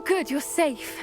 good, you're safe.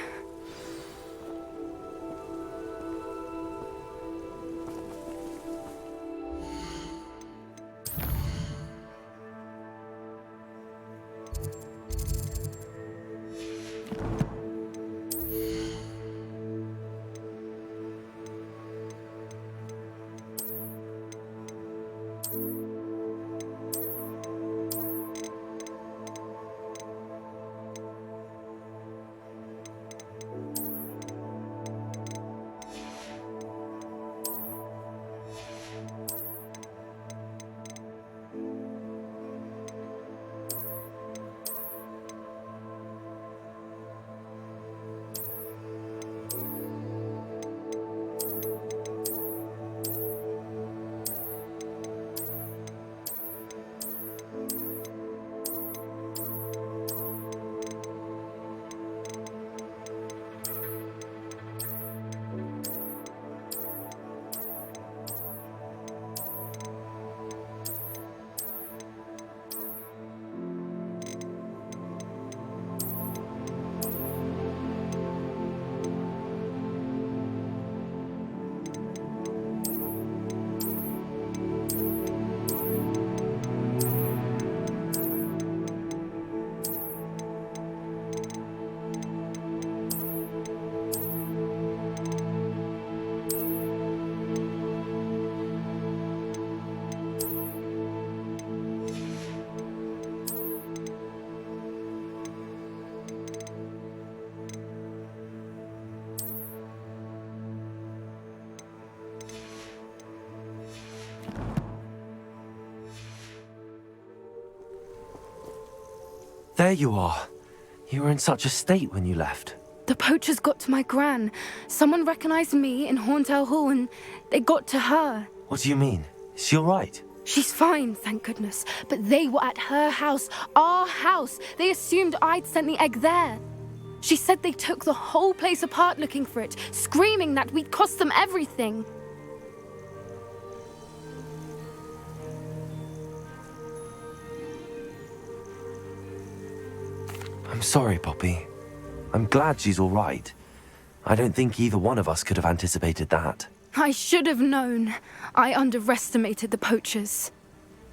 There you are. You were in such a state when you left. The poachers got to my gran. Someone recognized me in Horntail Hall and they got to her. What do you mean? Is she all right? She's fine, thank goodness. But they were at her house, our house. They assumed I'd sent the egg there. She said they took the whole place apart looking for it, screaming that we'd cost them everything. I'm sorry, Poppy. I'm glad she's all right. I don't think either one of us could have anticipated that. I should have known. I underestimated the poachers.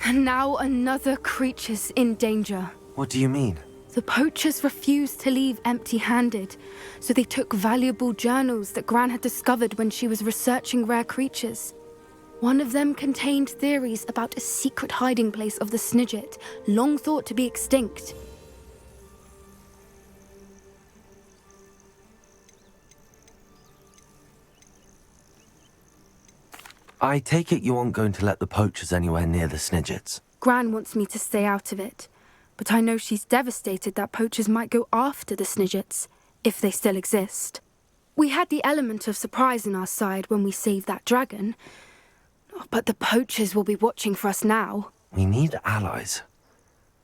And now another creature's in danger. What do you mean? The poachers refused to leave empty-handed, so they took valuable journals that Gran had discovered when she was researching rare creatures. One of them contained theories about a secret hiding place of the Snidget, long thought to be extinct. I take it you aren't going to let the poachers anywhere near the Snidgets. Gran wants me to stay out of it, but I know she's devastated that poachers might go after the Snidgets, if they still exist. We had the element of surprise on our side when we saved that dragon, but the poachers will be watching for us now. We need allies.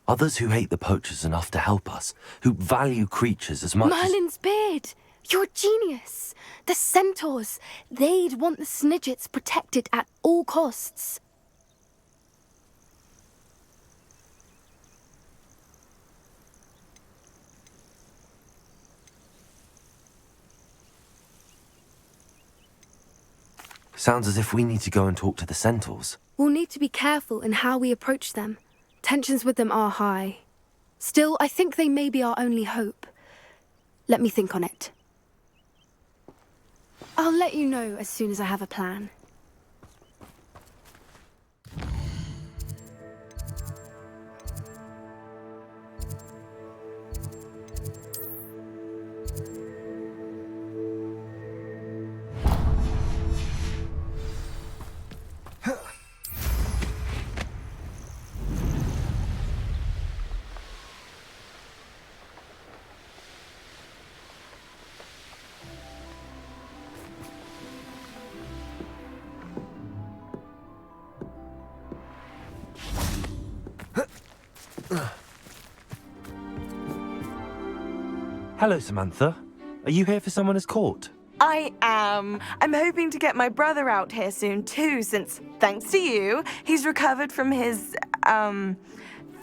Others who hate the poachers enough to help us, who value creatures as much Merlin's beard! You're a genius! The centaurs! They'd want the Snidgets protected at all costs. Sounds as if we need to go and talk to the centaurs. We'll need to be careful in how we approach them. Tensions with them are high. Still, I think they may be our only hope. Let me think on it. I'll let you know as soon as I have a plan. Hello, Samantha. Are you here for someone as court? I am. I'm hoping to get my brother out here soon too, since, thanks to you, he's recovered from his,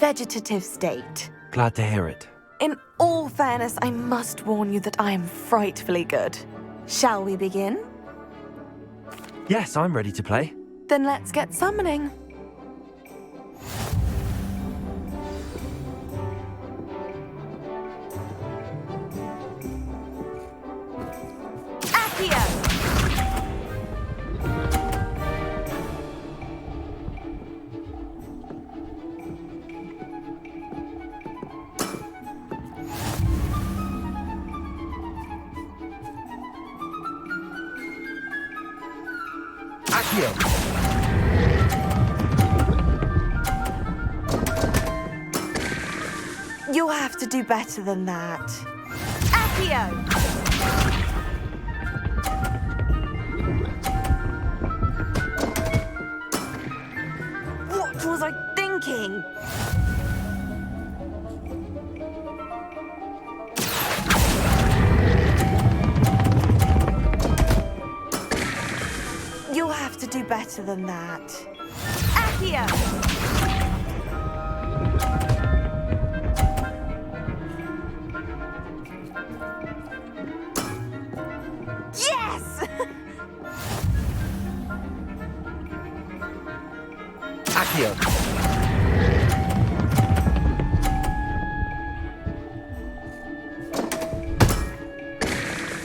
vegetative state. Glad to hear it. In all fairness, I must warn you that I am frightfully good. Shall we begin? Yes, I'm ready to play. Then let's get summoning. Accio! Accio! You'll have to do better than that. Accio! What was I thinking? You'll have to do better than that. Accio! Yes! Accio!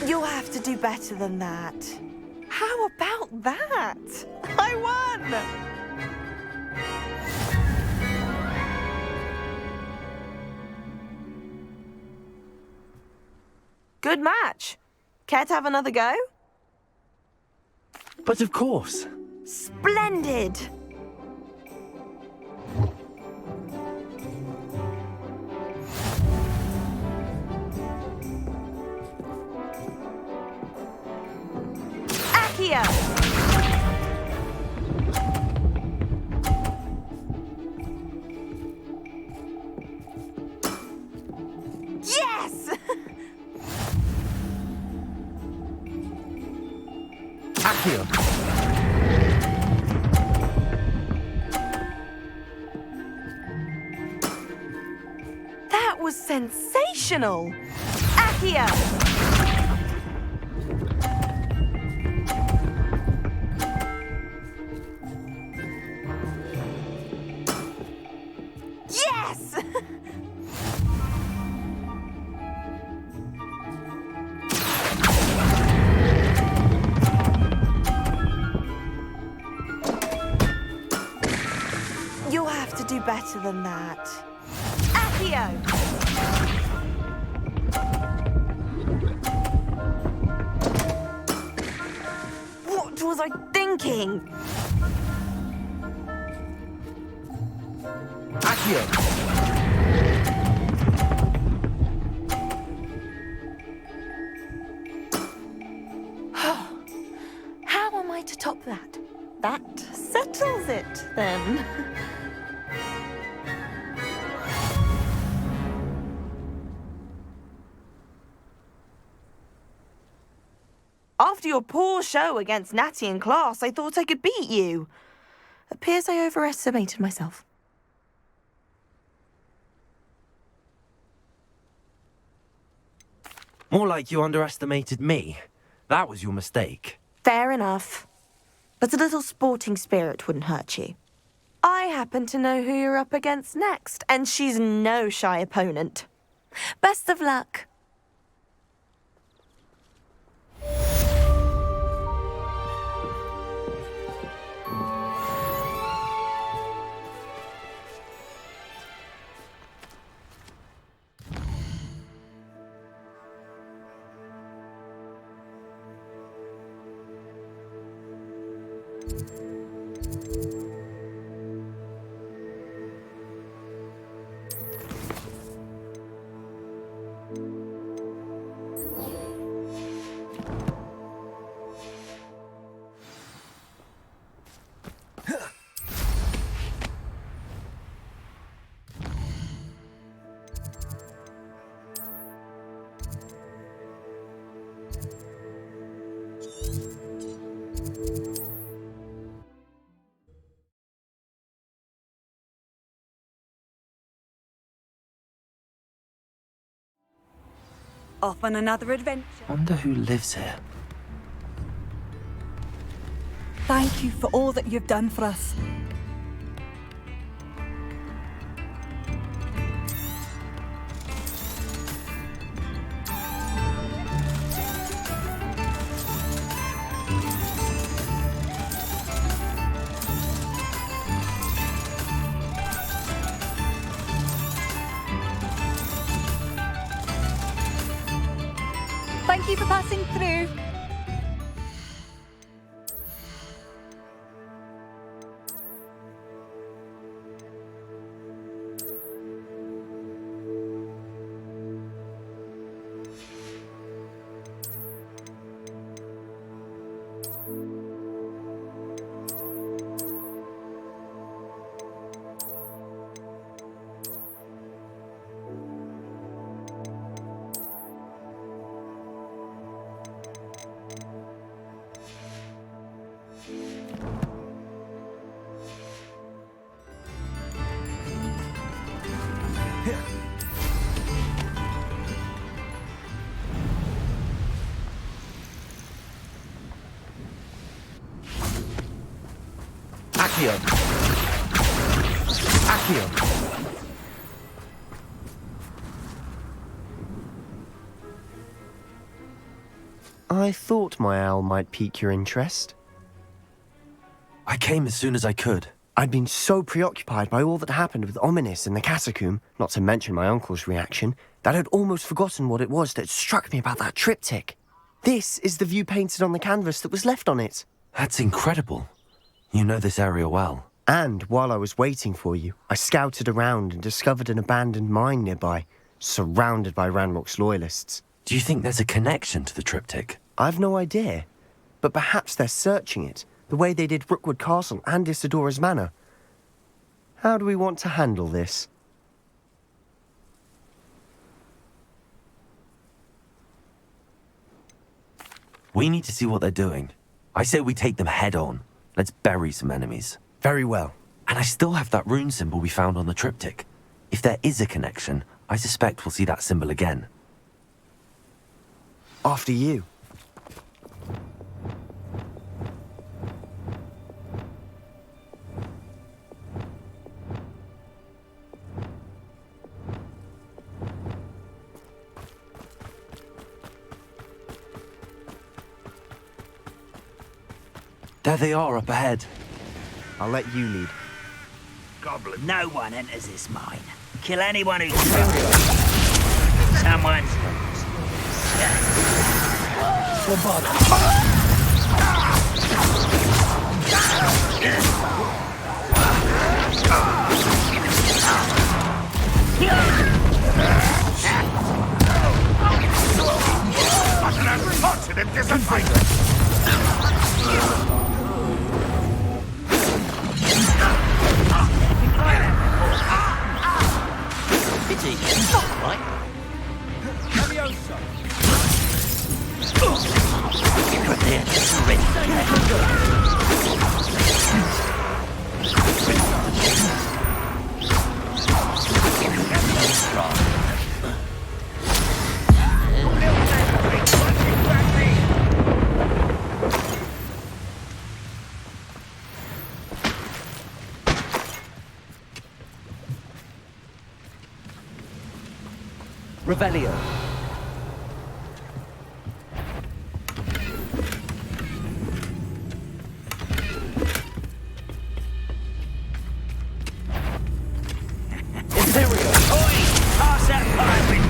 You'll have to do better than that. How about that? I won! Good match. Care to have another go? But of course. Splendid! Accio! Yes! Accio! That was sensational! Accio! Yes! You'll have to do better than that. Accio! What was I thinking? Accio! How am I to top that? That settles it, then. After your poor show against Natty in class, I thought I could beat you. Appears I overestimated myself. More like you underestimated me. That was your mistake. Fair enough. But a little sporting spirit wouldn't hurt you. I happen to know who you're up against next, and she's no shy opponent. Best of luck. Off on another adventure. Wonder who lives here. Thank you for all that you've done for us. Thank you for passing through. Accio! Accio! I thought my owl might pique your interest. I came as soon as I could. I'd been so preoccupied by all that happened with Ominis in the catacomb, not to mention my uncle's reaction, that I'd almost forgotten what it was that struck me about that triptych. This is the view painted on the canvas that was left on it. That's incredible. You know this area well. And while I was waiting for you, I scouted around and discovered an abandoned mine nearby, surrounded by Ranrock's loyalists. Do you think there's a connection to the triptych? I've no idea, but perhaps they're searching it, the way they did Rookwood Castle and Isidora's Manor. How do we want to handle this? We need to see what they're doing. I say we take them head on. Let's bury some enemies. Very well. And I still have that rune symbol we found on the triptych. If there is a connection, I suspect we'll see that symbol again. After you. There they are up ahead. I'll let you lead. Goblin. No one enters this mine. Kill anyone who's someone's. Revelio. Imperial. Oi! Pass that pirate!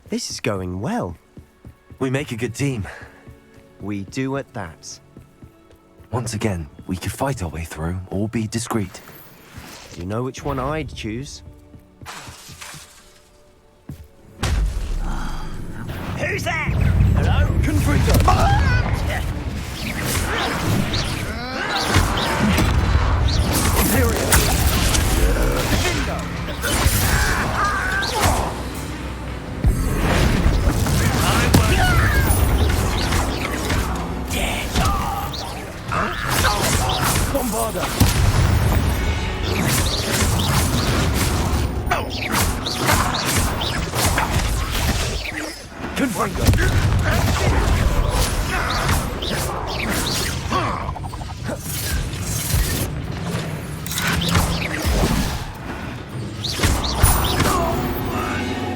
This is going well. We make a good team. We do at that. Once again, we could fight our way through or be discreet. You know which one I'd choose? Who's that? Hello? order! Confringo!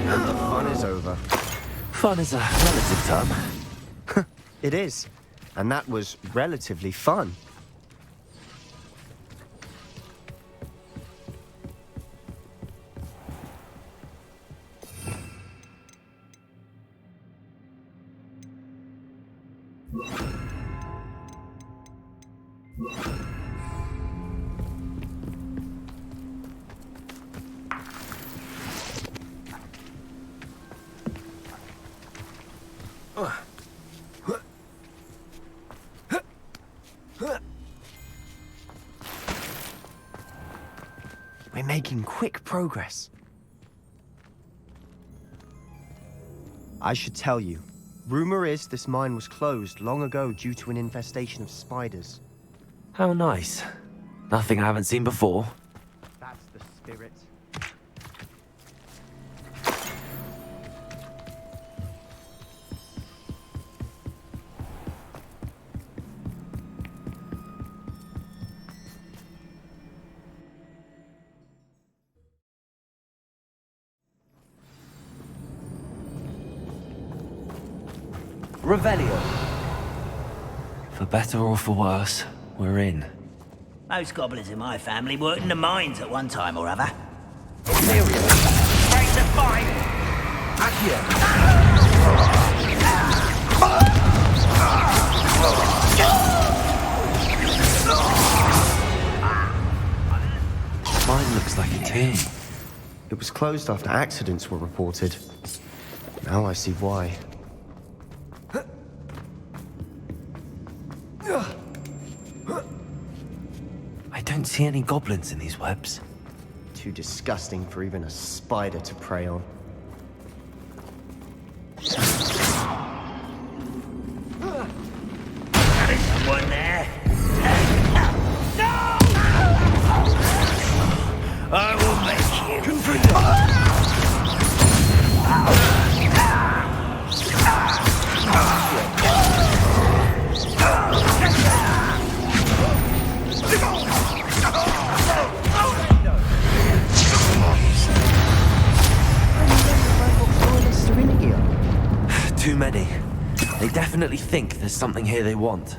And the fun is over. Fun is a relative term. It is. And that was relatively fun. We're making quick progress. I should tell you, rumor is this mine was closed long ago due to an infestation of spiders. How nice. Nothing I haven't seen before. That's the spirit. Revelio. For better or for worse, we're in. Most goblins in my family worked in the mines at one time or other. Imperial. Break the fight! Accio. Mine looks like it's here. It was closed after accidents were reported. Now I see why. I don't see any goblins in these webs. Too disgusting for even a spider to prey on. Someone there? No! I will make you. Too many. They definitely think there's something here they want.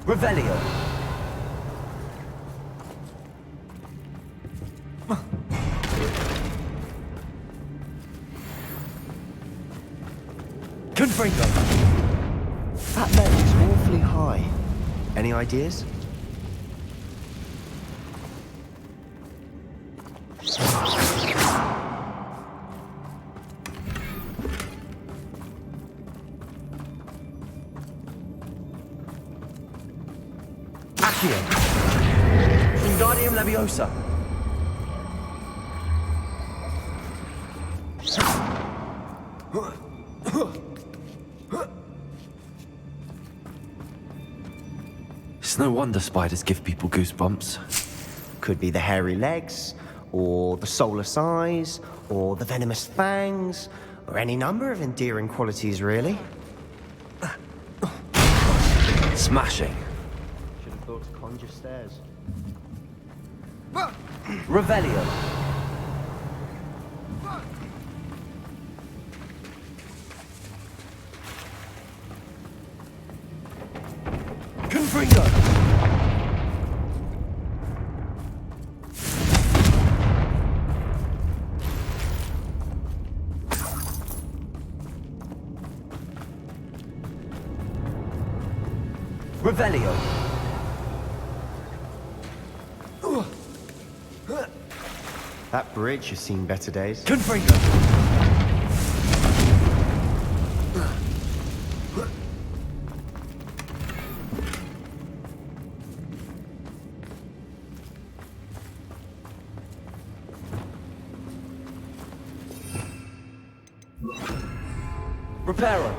Revelio. Confringo. That level's awfully high. Any ideas? Accio. Wingardium Leviosa. It's no wonder spiders give people goosebumps. Could be the hairy legs, or the soulless eyes, or the venomous fangs, or any number of endearing qualities, really. Smashing. Should have thought to conjure stairs. Revelio. Confringo. Revelio. That bridge has seen better days. Confringo. Reparo.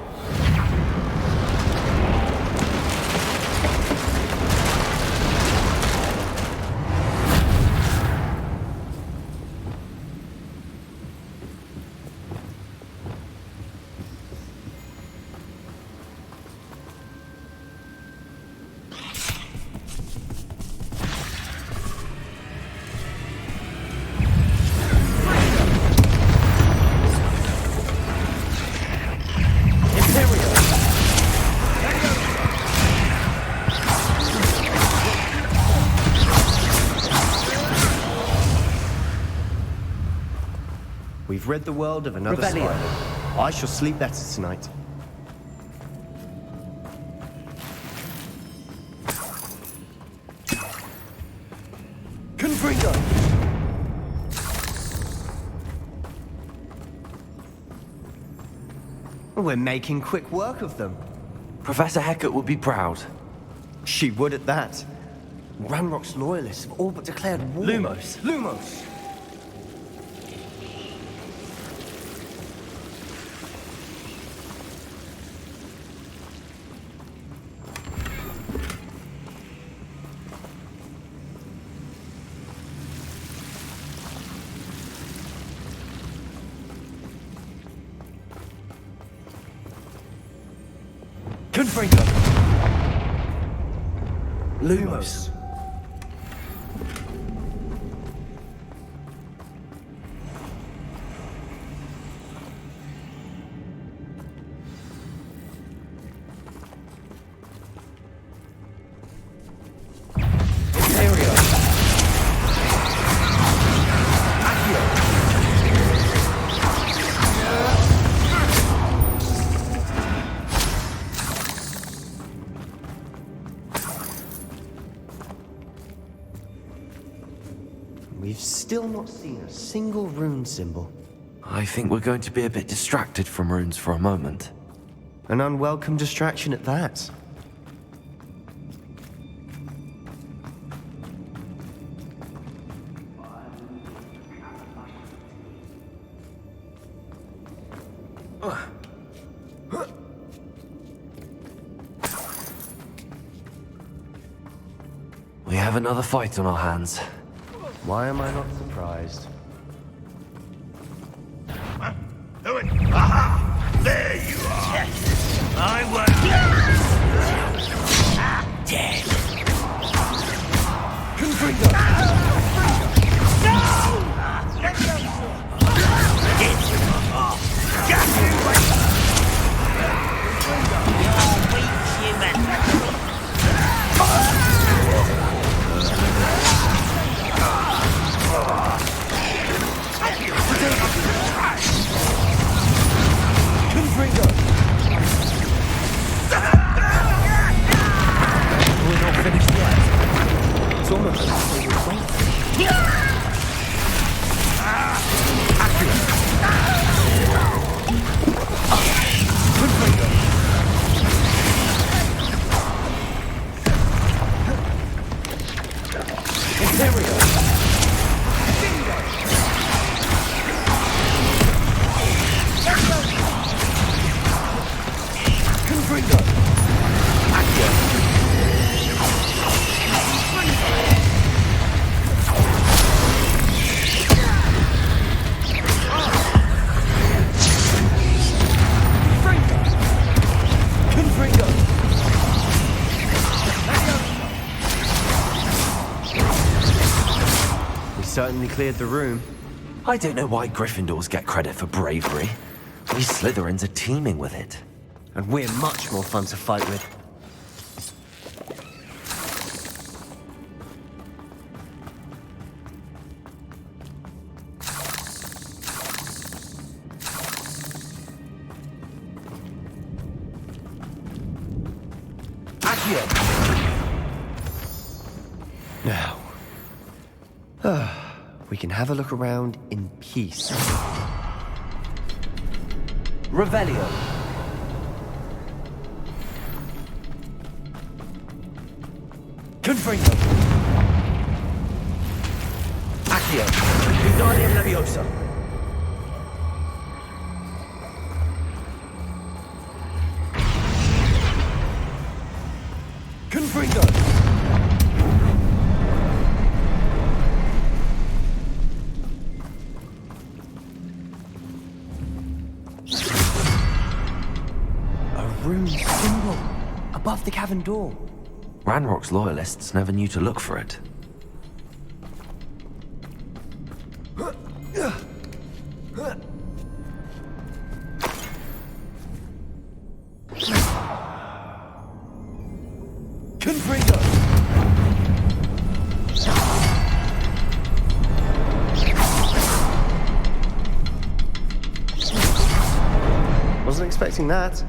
We've rid the world of another Revelio. spider. I shall sleep better tonight. Confringo! We're making quick work of them. Professor Hecat would be proud. She would at that. Ranrock's loyalists have all but declared war. Lumos. Lumos! Confringo! Lumos! Imperio! Accio! We've still not seen a single rune symbol. I think we're going to be a bit distracted from runes for a moment. An unwelcome distraction at that. We have another fight on our hands. Why am I not surprised? Aha! There you are! I won't dead! Confringo! Just you wait! You're weak, human! Confringo! We're not finished yet. It's almost as if they were waiting. Accio! Confringo! Imperio! Confringo! Accio! Confringo! We certainly cleared the room. I don't know why Gryffindors get credit for bravery. We Slytherins are teeming with it. And we're much more fun to fight with. Accio! Now, we can have a look around in peace. Revelio! Confringo! Accio! Wingardium Leviosa! Confringo! A rune symbol above the cavern door. Ranrock's loyalists never knew to look for it. Confringo! Wasn't expecting that.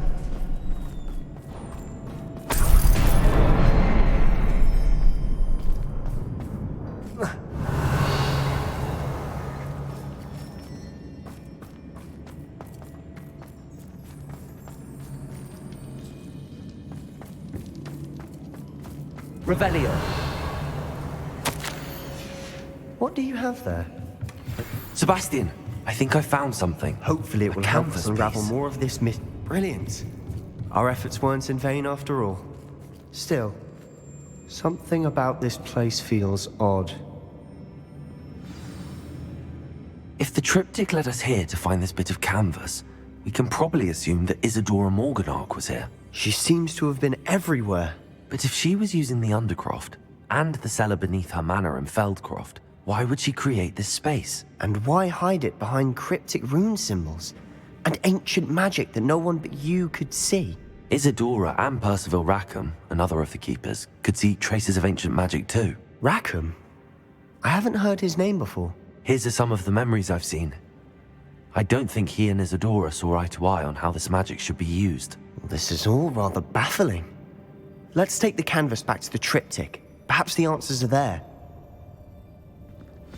Revelio. What do you have there? Sebastian, I think I found something. Hopefully it A will help us canvas unravel piece. more of this myth. Brilliant. Our efforts weren't in vain after all. Still, something about this place feels odd. If the triptych led us here to find this bit of canvas, we can probably assume that Isadora Morganach was here. She seems to have been everywhere. But if she was using the Undercroft and the cellar beneath her manor in Feldcroft, why would she create this space? And why hide it behind cryptic rune symbols and ancient magic that no one but you could see? Isadora and Percival Rackham, another of the keepers, could see traces of ancient magic too. Rackham? I haven't heard his name before. Here's some of the memories I've seen. I don't think he and Isadora saw eye to eye on how this magic should be used. This is all rather baffling. Let's take the canvas back to the triptych. Perhaps the answers are there.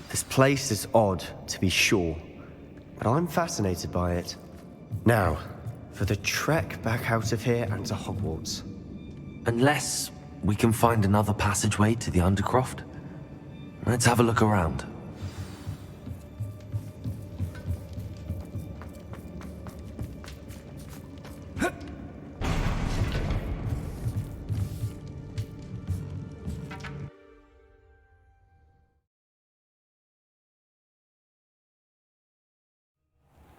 This place is odd, to be sure, but I'm fascinated by it. Now, for the trek back out of here and to Hogwarts. Unless we can find another passageway to the Undercroft. Let's have a look around.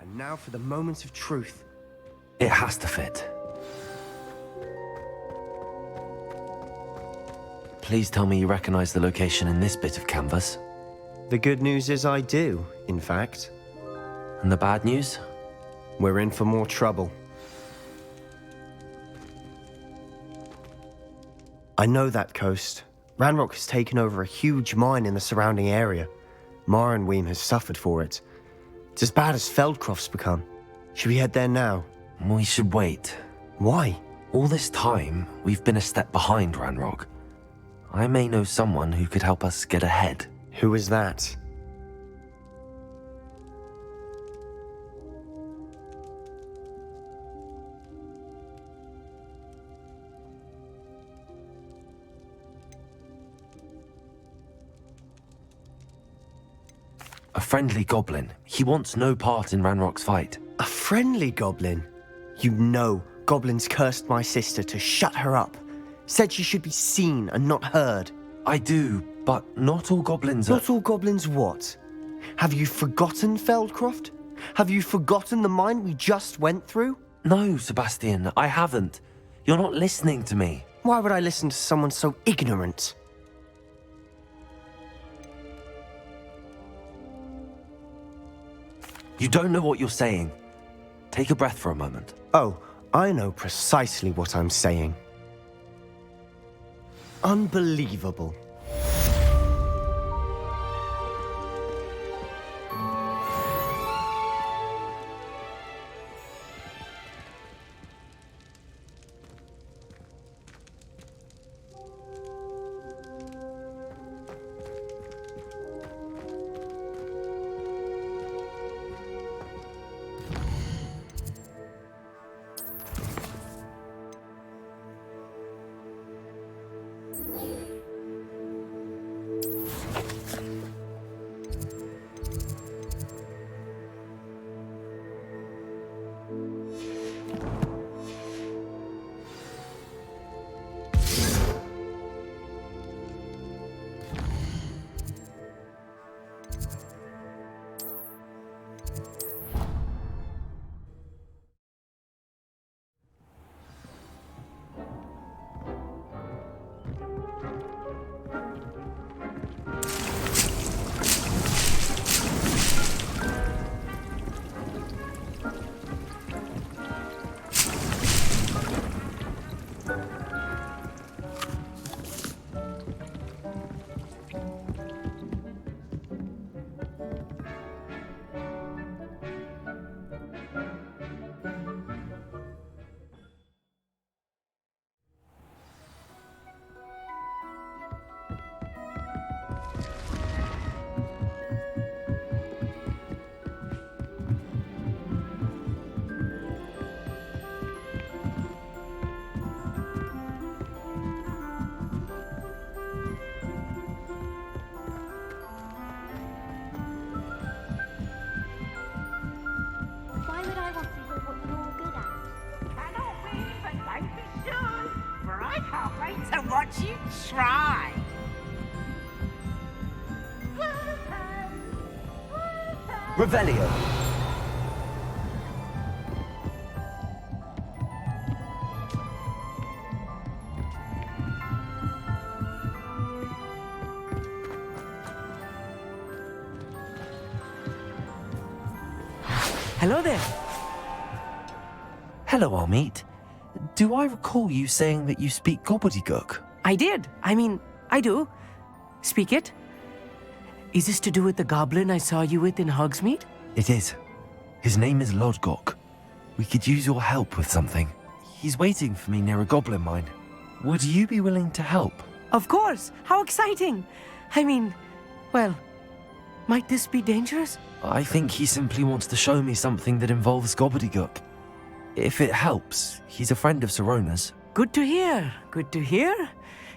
And now for the moment of truth. It has to fit. Please tell me you recognize the location in this bit of canvas. The good news is I do, in fact. And the bad news? We're in for more trouble. I know that coast. Ranrock has taken over a huge mine in the surrounding area. Marrenweem has suffered for it. It's as bad as Feldcroft's become. Should we head there now? We should wait. Why? All this time, we've been a step behind Ranrock. I may know someone who could help us get ahead. Who is that? A friendly goblin. He wants no part in Ranrock's fight. A friendly goblin? You know, goblins cursed my sister to shut her up. Said she should be seen and not heard. I do, but not all goblins are... Not all goblins what? Have you forgotten Feldcroft? Have you forgotten the mine we just went through? No, Sebastian, I haven't. You're not listening to me. Why would I listen to someone so ignorant? You don't know what you're saying. Take a breath for a moment. Oh, I know precisely what I'm saying. Unbelievable. right. Revelio. Hello there. Hello, Armeet. Do I recall you saying that you speak gobbledygook? I did. I do. Speak it. Is this to do with the goblin I saw you with in Hogsmeade? It is. His name is Lodgok. We could use your help with something. He's waiting for me near a goblin mine. Would you be willing to help? Of course. How exciting. Well, might this be dangerous? I think he simply wants to show me something that involves gobbledygook. If it helps, he's a friend of Sirona's. Good to hear. Good to hear.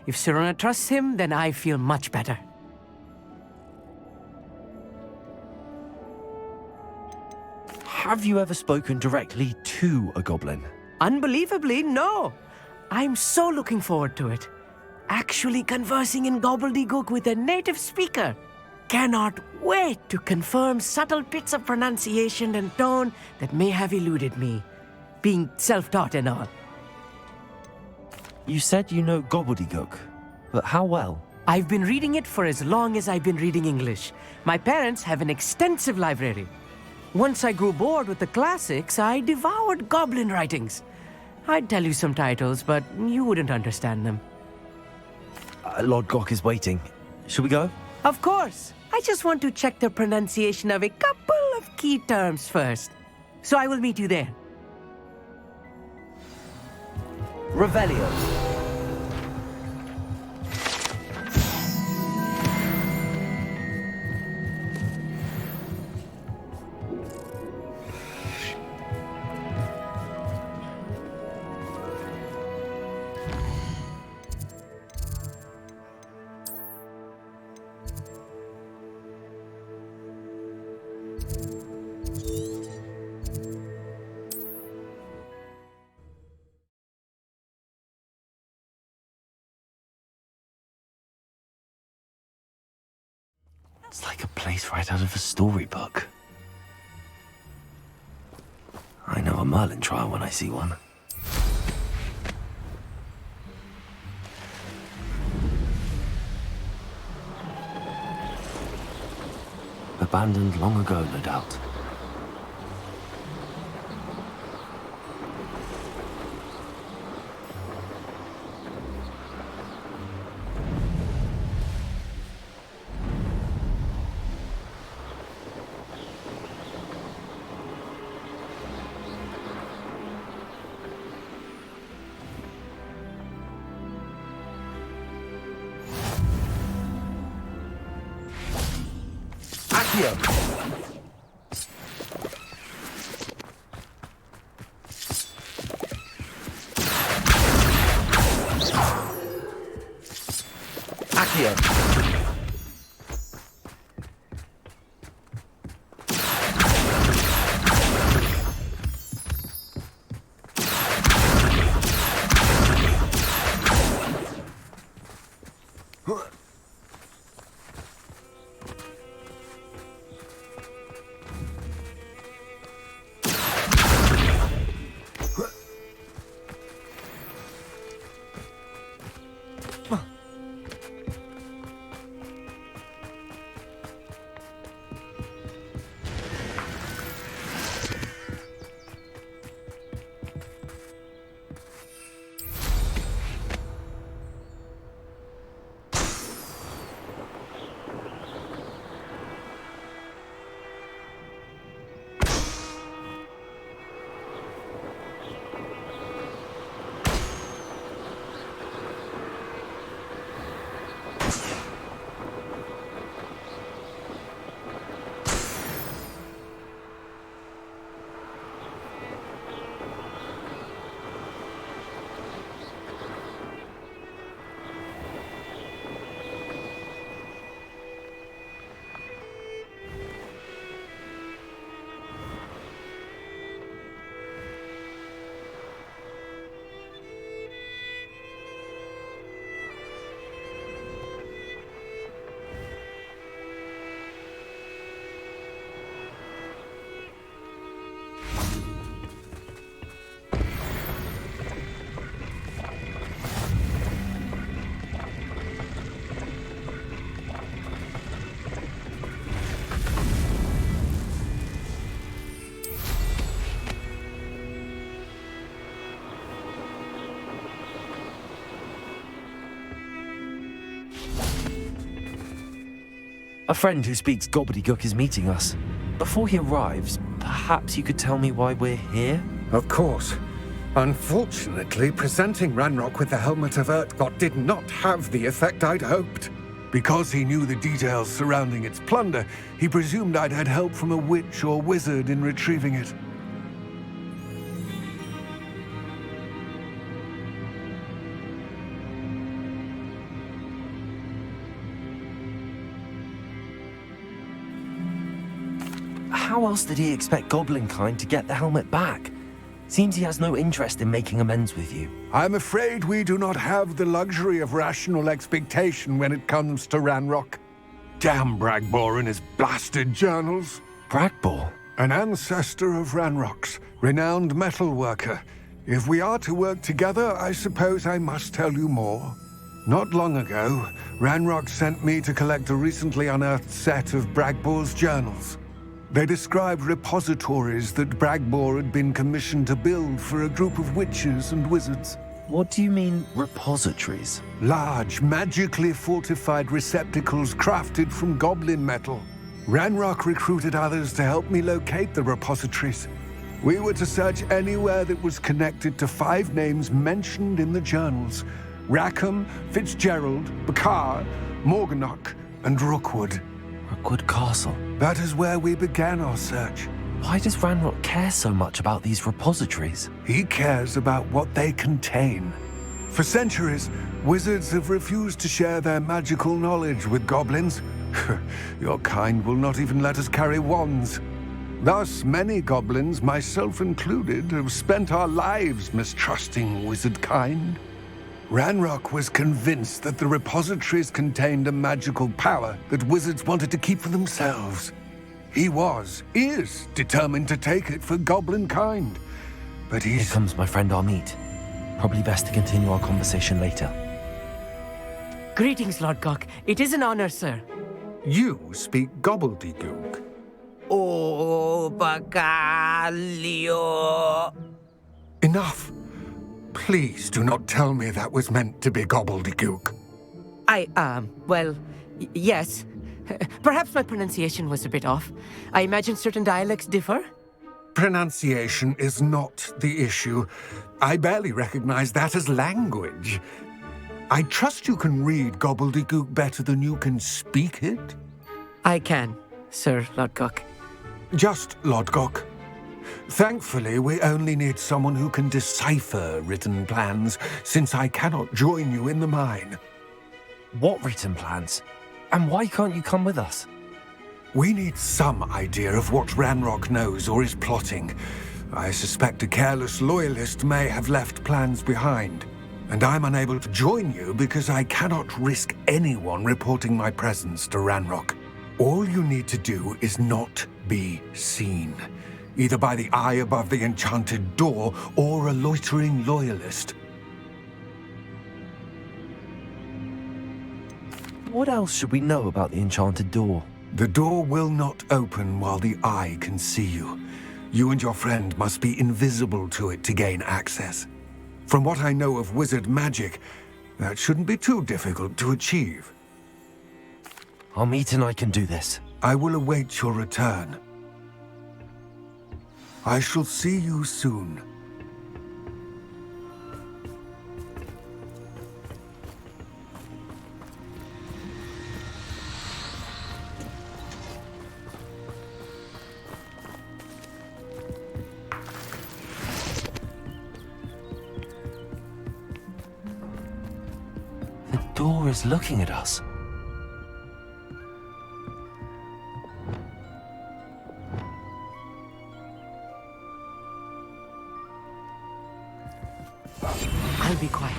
If Sirona trusts him, then I feel much better. Have you ever spoken directly to a goblin? Unbelievably, no. I'm so looking forward to it. Actually conversing in gobbledygook with a native speaker. Cannot wait to confirm subtle bits of pronunciation and tone that may have eluded me, being self-taught and all. You said you know gobbledygook, but how well? I've been reading it for as long as I've been reading English. My parents have an extensive library. Once I grew bored with the classics, I devoured goblin writings. I'd tell you some titles, but you wouldn't understand them. Lodgok is waiting. Shall we go? Of course. I just want to check the pronunciation of a couple of key terms first. So I will meet you there. Revelio. It's like a place right out of a storybook. I know a Merlin trial when I see one. Abandoned long ago, no doubt. Accio. Accio. A friend who speaks gobbledygook is meeting us. Before he arrives, perhaps you could tell me why we're here? Of course. Unfortunately, presenting Ranrock with the Helmet of Urtkot did not have the effect I'd hoped. Because he knew the details surrounding its plunder, he presumed I'd had help from a witch or wizard in retrieving it. How else did he expect Goblinkind to get the helmet back? Seems he has no interest in making amends with you. I'm afraid we do not have the luxury of rational expectation when it comes to Ranrock. Damn Bragbor and his blasted journals. Bragbor? An ancestor of Ranrock's, renowned metal worker. If we are to work together, I suppose I must tell you more. Not long ago, Ranrock sent me to collect a recently unearthed set of Bragbor's journals. They described repositories that Bragbor had been commissioned to build for a group of witches and wizards. What do you mean, repositories? Large, magically fortified receptacles crafted from goblin metal. Ranrock recruited others to help me locate the repositories. We were to search anywhere that was connected to 5 names mentioned in the journals: Rackham, Fitzgerald, Bakar, Morganach, and Rookwood. Rookwood Castle. That is where we began our search. Why does Ranrock care so much about these repositories? He cares about what they contain. For centuries, wizards have refused to share their magical knowledge with goblins. Your kind will not even let us carry wands. Thus, many goblins, myself included, have spent our lives mistrusting wizard kind. Ranrock was convinced that the repositories contained a magical power that wizards wanted to keep for themselves. He is determined to take it for goblin kind. But Here comes my friend Amit. Probably best to continue our conversation later. Greetings, Lord Gok. It is an honor, sir. You speak gobbledygook. Oh, Bagalio. Enough. Please do not tell me that was meant to be gobbledygook. Yes. Perhaps my pronunciation was a bit off. I imagine certain dialects differ. Pronunciation is not the issue. I barely recognize that as language. I trust you can read gobbledygook better than you can speak it? I can, Sir Lord Gok. Just Lord Gok. Thankfully, we only need someone who can decipher written plans, since I cannot join you in the mine. What written plans? And why can't you come with us? We need some idea of what Ranrock knows or is plotting. I suspect a careless loyalist may have left plans behind. And I'm unable to join you because I cannot risk anyone reporting my presence to Ranrock. All you need to do is not be seen, either by the eye above the enchanted door or a loitering loyalist. What else should we know about the enchanted door? The door will not open while the eye can see you. You and your friend must be invisible to it to gain access. From what I know of wizard magic, that shouldn't be too difficult to achieve. Amit and I can do this. I will await your return. I shall see you soon. The door is looking at us. I'll be quiet.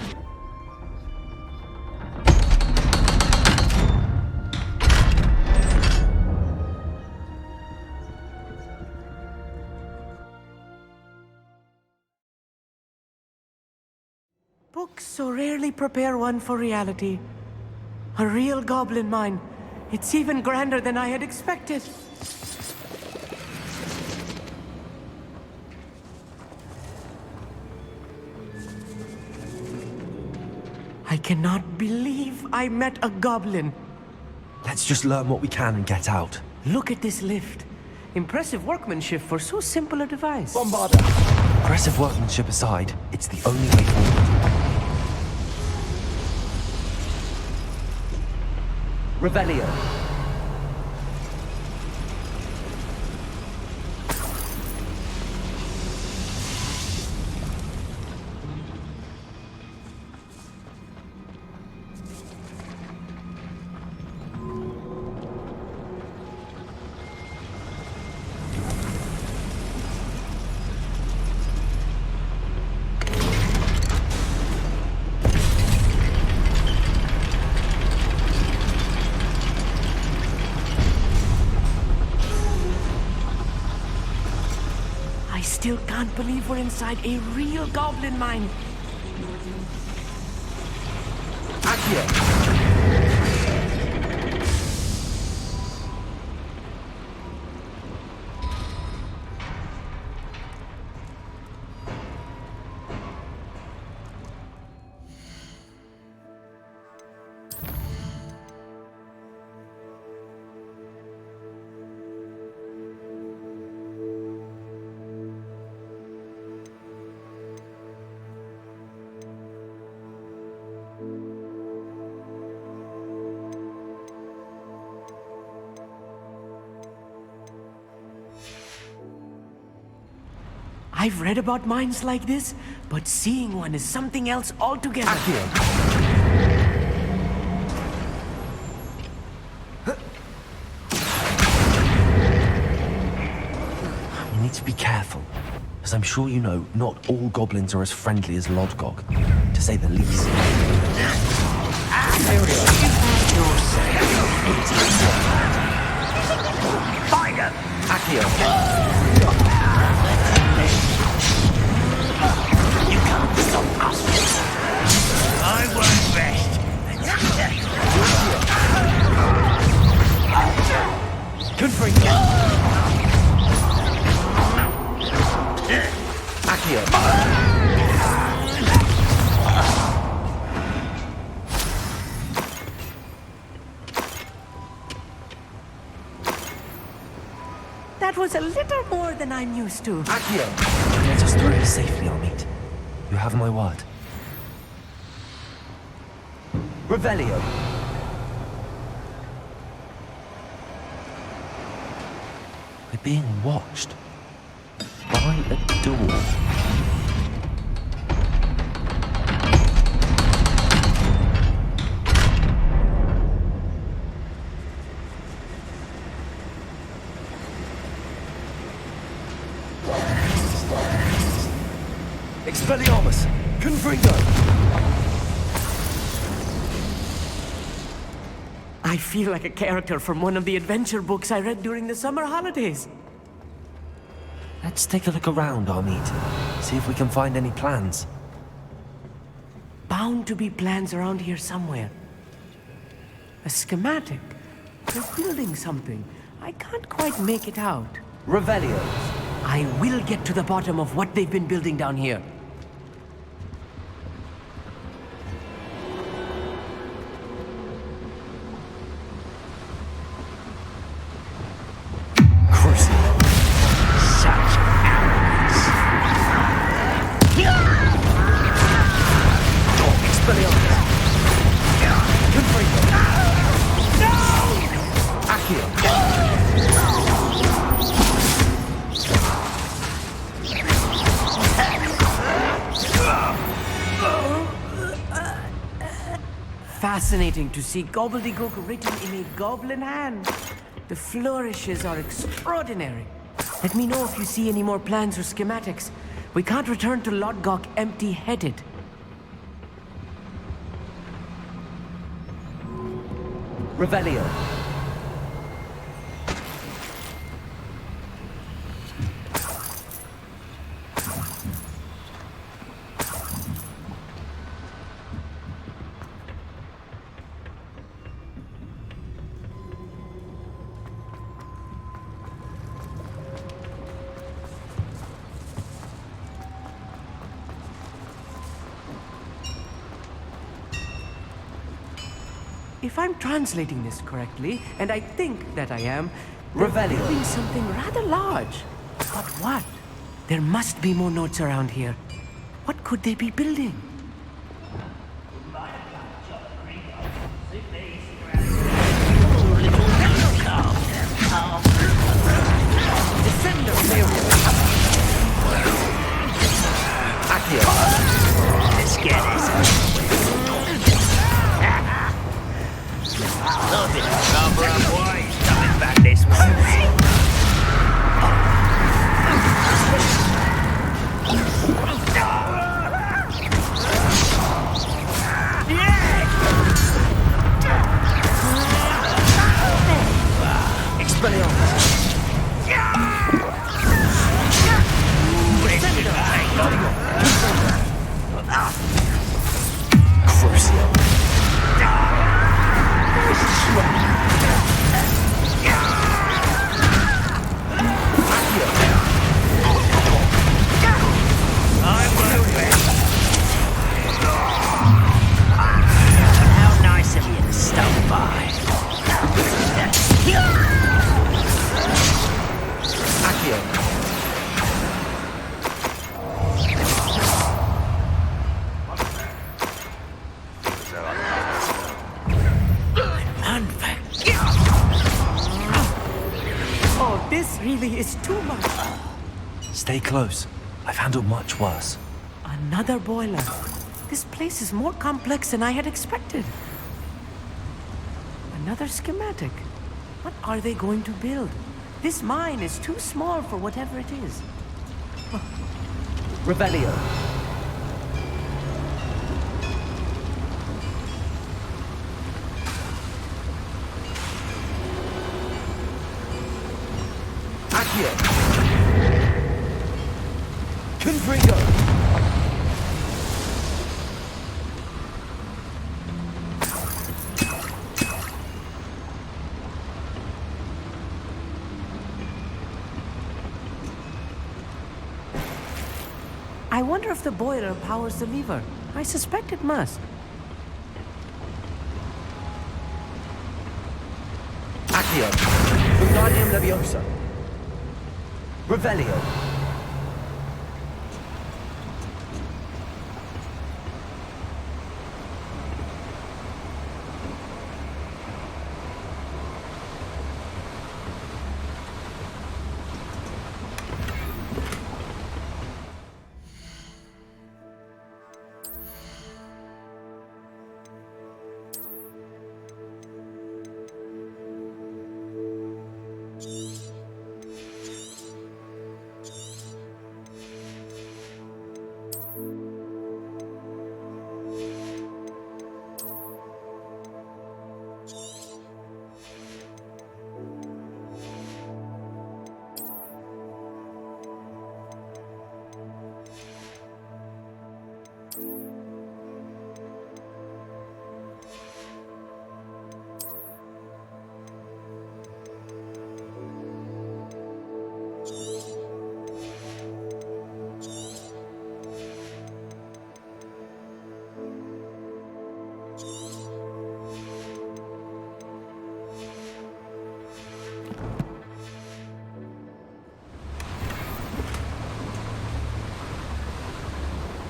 Books so rarely prepare one for reality. A real goblin mine. It's even grander than I had expected. I cannot believe I met a goblin. Let's just learn what we can and get out. Look at this lift. Impressive workmanship for so simple a device. Bombarda. Impressive workmanship aside, it's the only way forward. Revelio. I still can't believe we're inside a real goblin mine. Accio. I've read about mines like this, but seeing one is something else altogether. Accio. We need to be careful. As I'm sure you know, not all goblins are as friendly as Lodgok, to say the least. Find him! Accio. You can't stop us. I won't rest. Confringo. Accio. That was a little more than I'm used to. Accio. Let us through here safely, Amit. You have my word. Revelio. We're being watched. By a door. Expelliarmus. Confringo. I feel like a character from one of the adventure books I read during the summer holidays. Let's take a look around, Amit. See if we can find any plans. Bound to be plans around here somewhere. A schematic. They're building something. I can't quite make it out. Revelio. I will get to the bottom of what they've been building down here. Fascinating to see gobbledygook written in a goblin hand. The flourishes are extraordinary. Let me know if you see any more plans or schematics. We can't return to Lodgok empty-headed. Revelio. If I'm translating this correctly, and I think that I am, Revelio. they're building something rather large. But what? There must be more notes around here. What could they be building? Let's get this. Love it. Number of boys coming back this way. How nice of you to stop by. Oh, this really is too much. Stay close. I've handled much worse. Another boiler. This place is more complex than I had expected. Another schematic. What are they going to build? This mine is too small for whatever it is. Revelio. Accio. Confringo. I wonder if the boiler powers the lever. I suspect it must. Accio. Wingardium Leviosa. Revelio.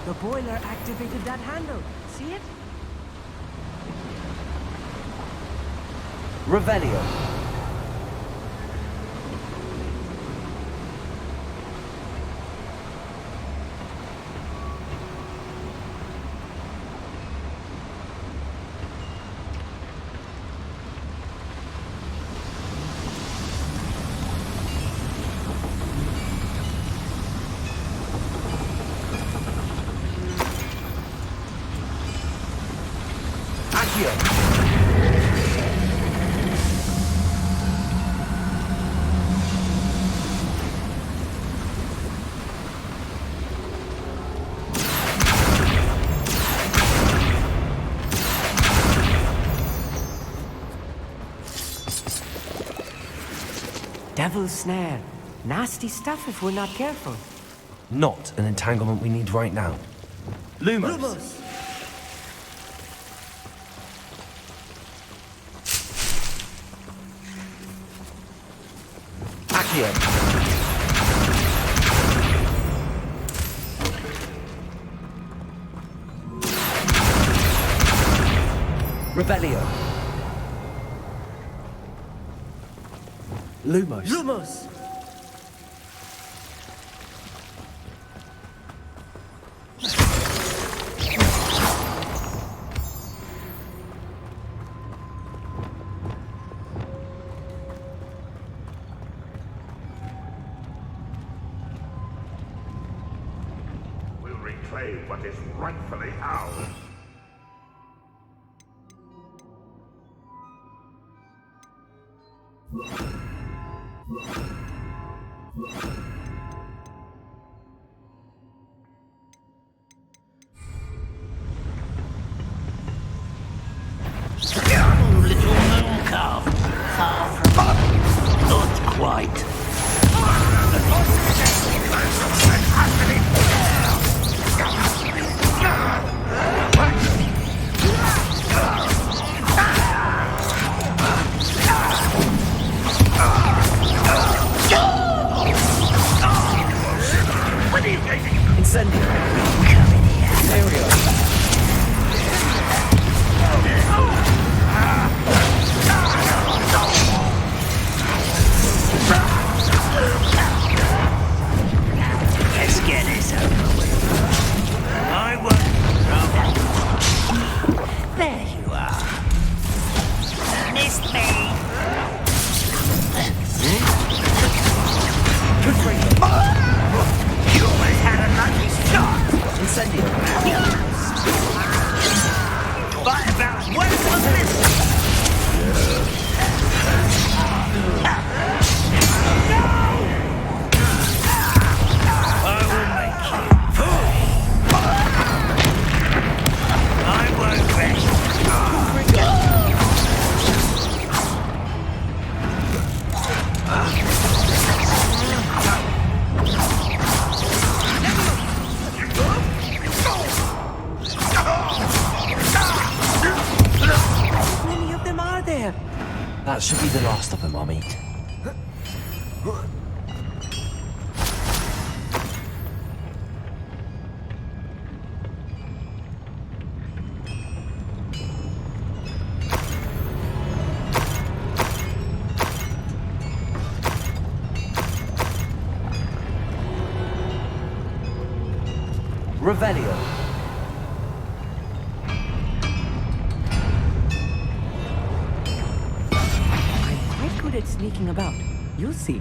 The boiler activated that handle. See it? Revelio. Devil's snare. Nasty stuff if we're not careful. Not an entanglement we need right now. Lumos! Accio. Revelio. Lumos. Lumos! We'll reclaim what is rightfully ours. Little moon calf. Far from not quite. Incendio. Aereo. Let's get this over with. I won't trouble. There you are. Missed me. You always had a lucky shot. Incendio. But about what was this? I will make you pay. I won't rest. How many of them are there? That should be the last of them, I'll meet. Revelio. I'm quite good at sneaking about. You'll see.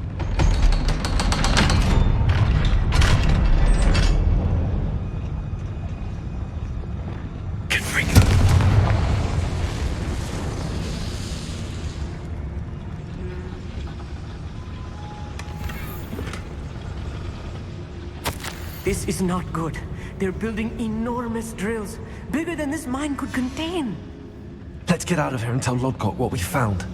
This is not good. They're building enormous drills, bigger than this mine could contain. Let's get out of here and tell Lodgok what we found.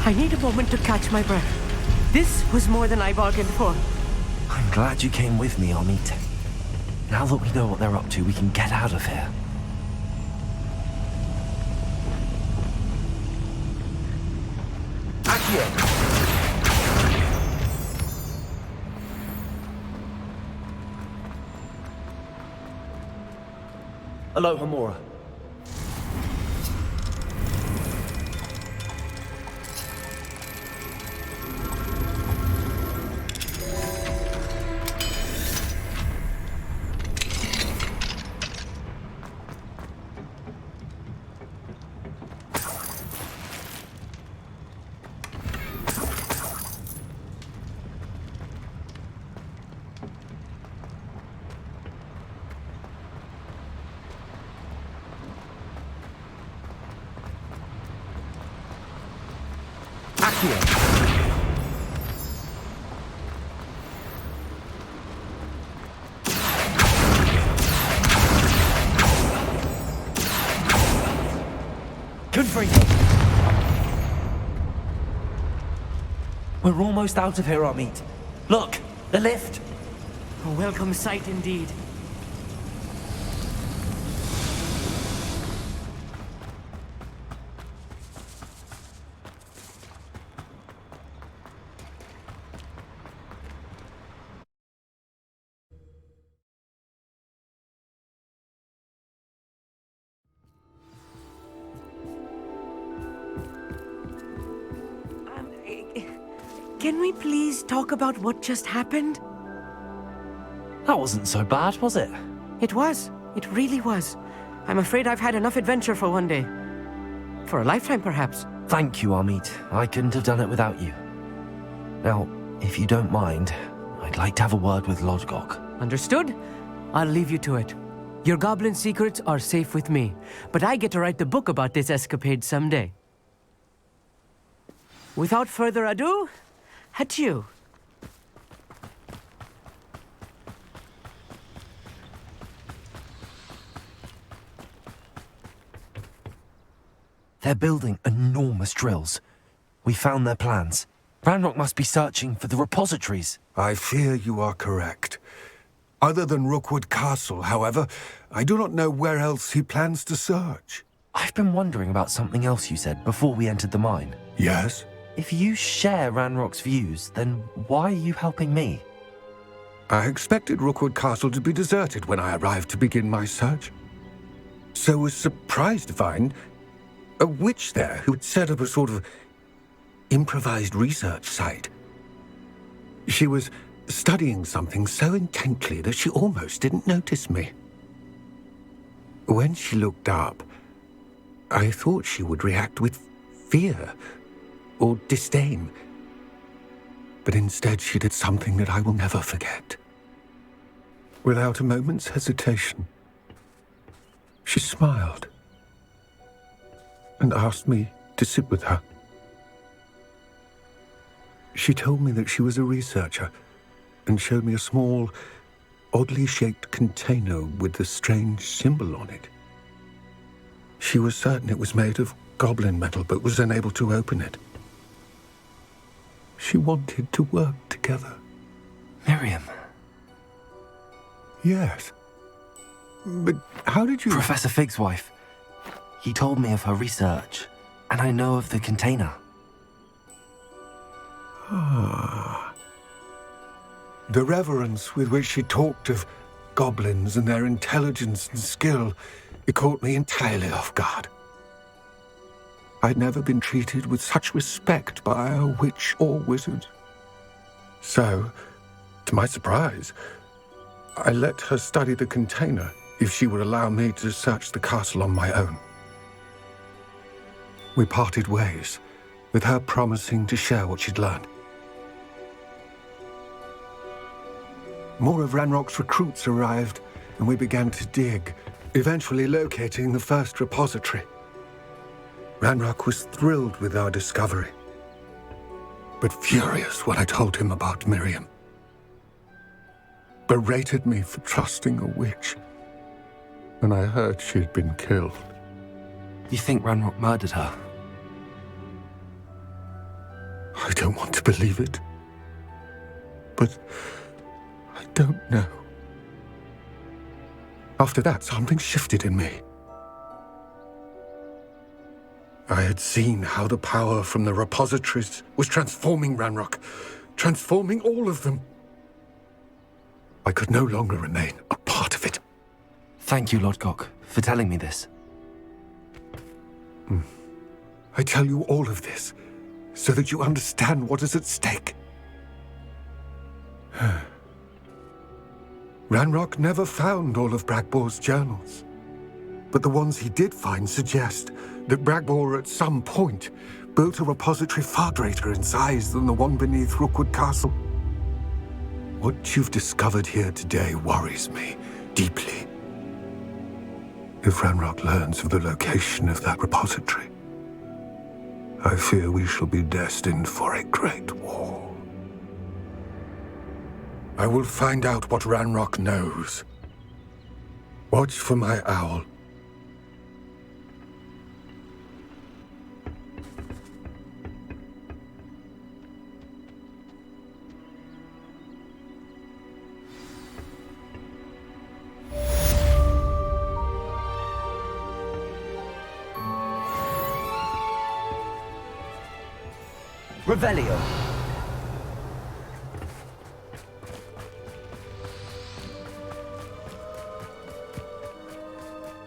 I need a moment to catch my breath. This was more than I bargained for. I'm glad you came with me, Amit. Now that we know what they're up to, we can get out of here. Accio. Aloha Mora. Accio. We're almost out of here, Amit. Look, the lift. A welcome sight indeed. Can we please talk about what just happened? That wasn't so bad, was it? It was. It really was. I'm afraid I've had enough adventure for one day. For a lifetime, perhaps. Thank you, Amit. I couldn't have done it without you. Now, if you don't mind, I'd like to have a word with Lodgok. Understood? I'll leave you to it. Your goblin secrets are safe with me, but I get to write the book about this escapade someday. Without further ado, adieu. They're building enormous drills. We found their plans. Ranrock must be searching for the repositories. I fear you are correct. Other than Rookwood Castle, however, I do not know where else he plans to search. I've been wondering about something else you said before we entered the mine. Yes? If you share Ranrock's views, then why are you helping me? I expected Rookwood Castle to be deserted when I arrived to begin my search. So was surprised to find a witch there who had set up a sort of improvised research site. She was studying something so intently that she almost didn't notice me. When she looked up, I thought she would react with fear or disdain. But instead she did something that I will never forget. Without a moment's hesitation, she smiled and asked me to sit with her. She told me that she was a researcher and showed me a small, oddly shaped container with a strange symbol on it. She was certain it was made of goblin metal, but was unable to open it. She wanted to work together. Miriam. Yes. But how did you... Professor Fig's wife. He told me of her research, and I know of the container. Ah. The reverence with which she talked of goblins and their intelligence and skill, it caught me entirely off guard. I'd never been treated with such respect by a witch or wizard. So, to my surprise, I let her study the container if she would allow me to search the castle on my own. We parted ways, with her promising to share what she'd learned. More of Ranrock's recruits arrived, and we began to dig, eventually locating the first repository. Ranrock was thrilled with our discovery, but furious when I told him about Miriam. Berated me for trusting a witch, and I heard she'd been killed. You think Ranrock murdered her? I don't want to believe it, but I don't know. After that, something shifted in me. I had seen how the power from the repositories was transforming Ranrock, transforming all of them. I could no longer remain a part of it. Thank you, Lodgok, for telling me this. I tell you all of this so that you understand what is at stake. Ranrock never found all of Bragbor's journals, but the ones he did find suggest that Bragbor at some point built a repository far greater in size than the one beneath Rookwood Castle. What you've discovered here today worries me deeply. If Ranrock learns of the location of that repository, I fear we shall be destined for a great war. I will find out what Ranrock knows. Watch for my owl. Revelio.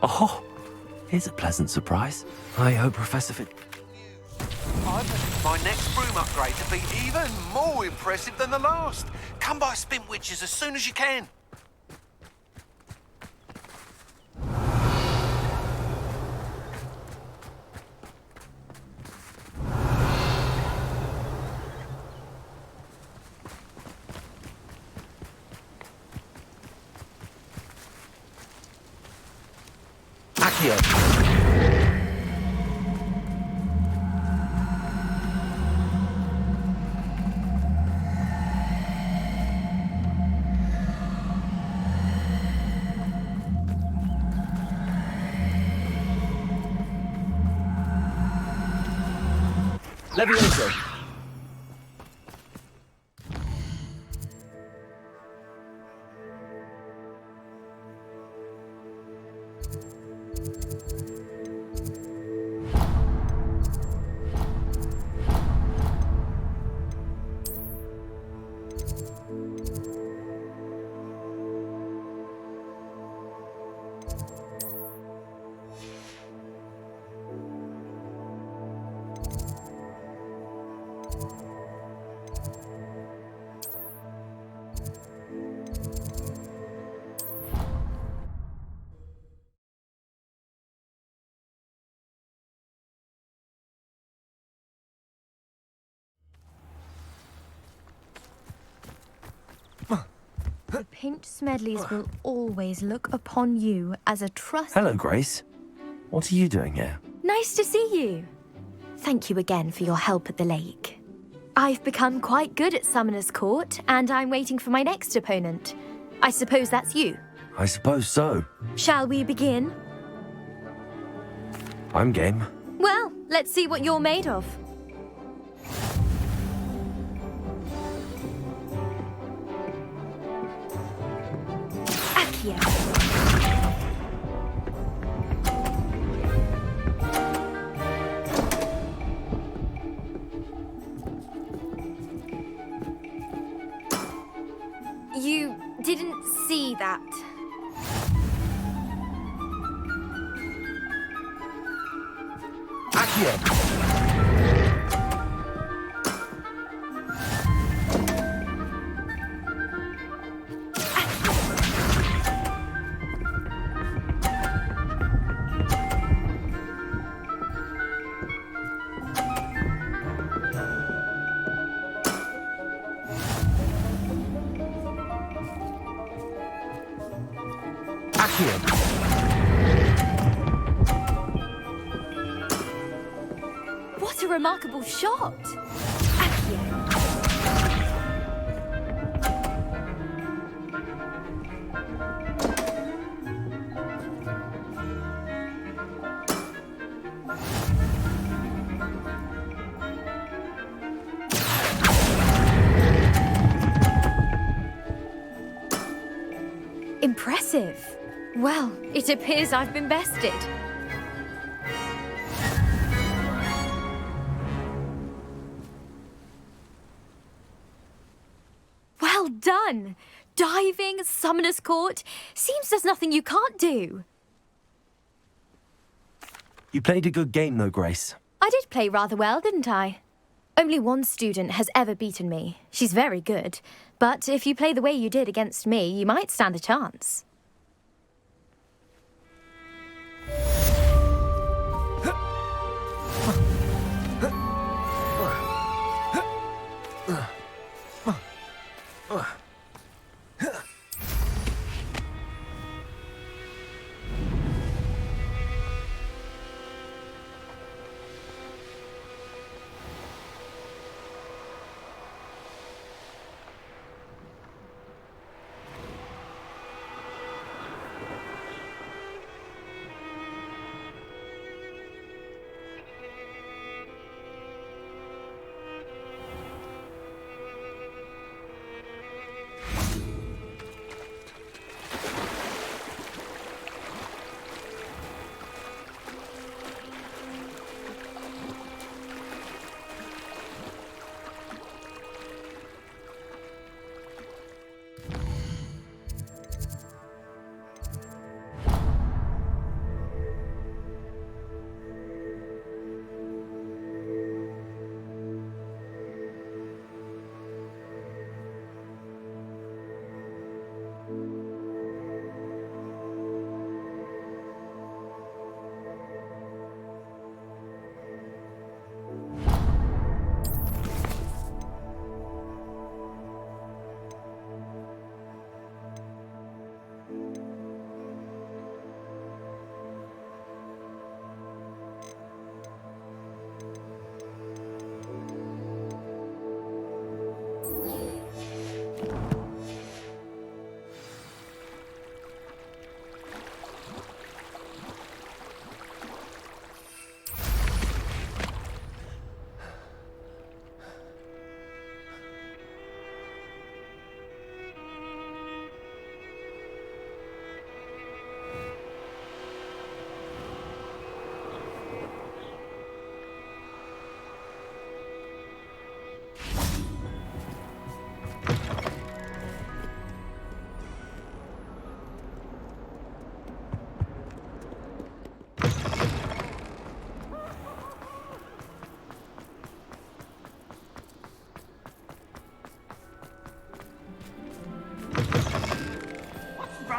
Oh, here's a pleasant surprise. I hope Professor I believe my next broom upgrade to be even more impressive than the last. Come by Spintwitches as soon as you can. Accio. Levioso. The Pinch Smedleys will always look upon you as a trusted... Hello, Grace. What are you doing here? Nice to see you. Thank you again for your help at the lake. I've become quite good at Summoner's Court, and I'm waiting for my next opponent. I suppose that's you. I suppose so. Shall we begin? I'm game. Well, let's see what you're made of. Accio. You didn't see that. Accio. What a remarkable shot! Accio. Impressive. Well, it appears I've been bested. Well done! Diving, Summoner's Court. Seems there's nothing you can't do. You played a good game, though, Grace. I did play rather well, didn't I? Only one student has ever beaten me. She's very good. But if you play the way you did against me, you might stand a chance.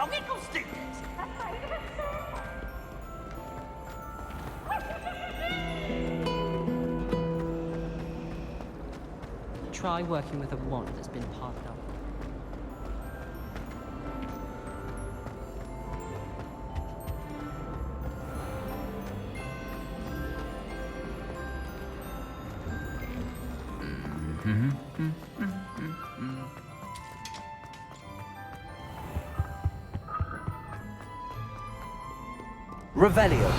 logical students. Try working with a wand that's been parted up. Revelio.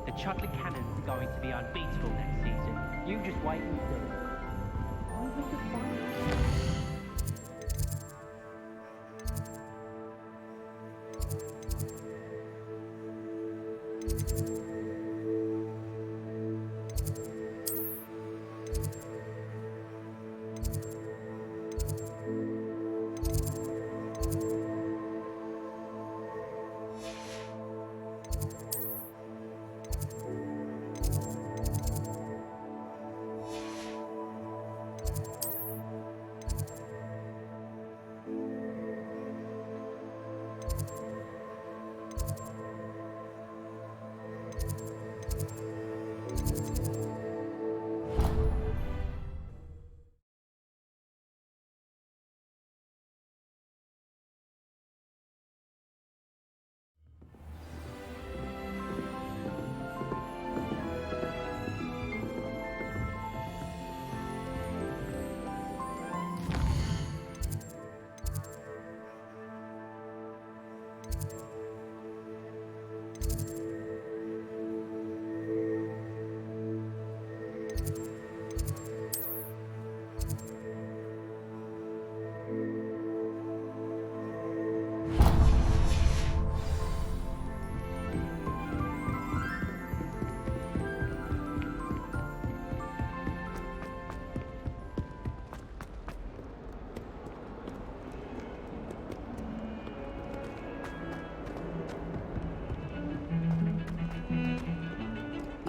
The chocolate cannons are going to be unbeatable next season. You just wait and see.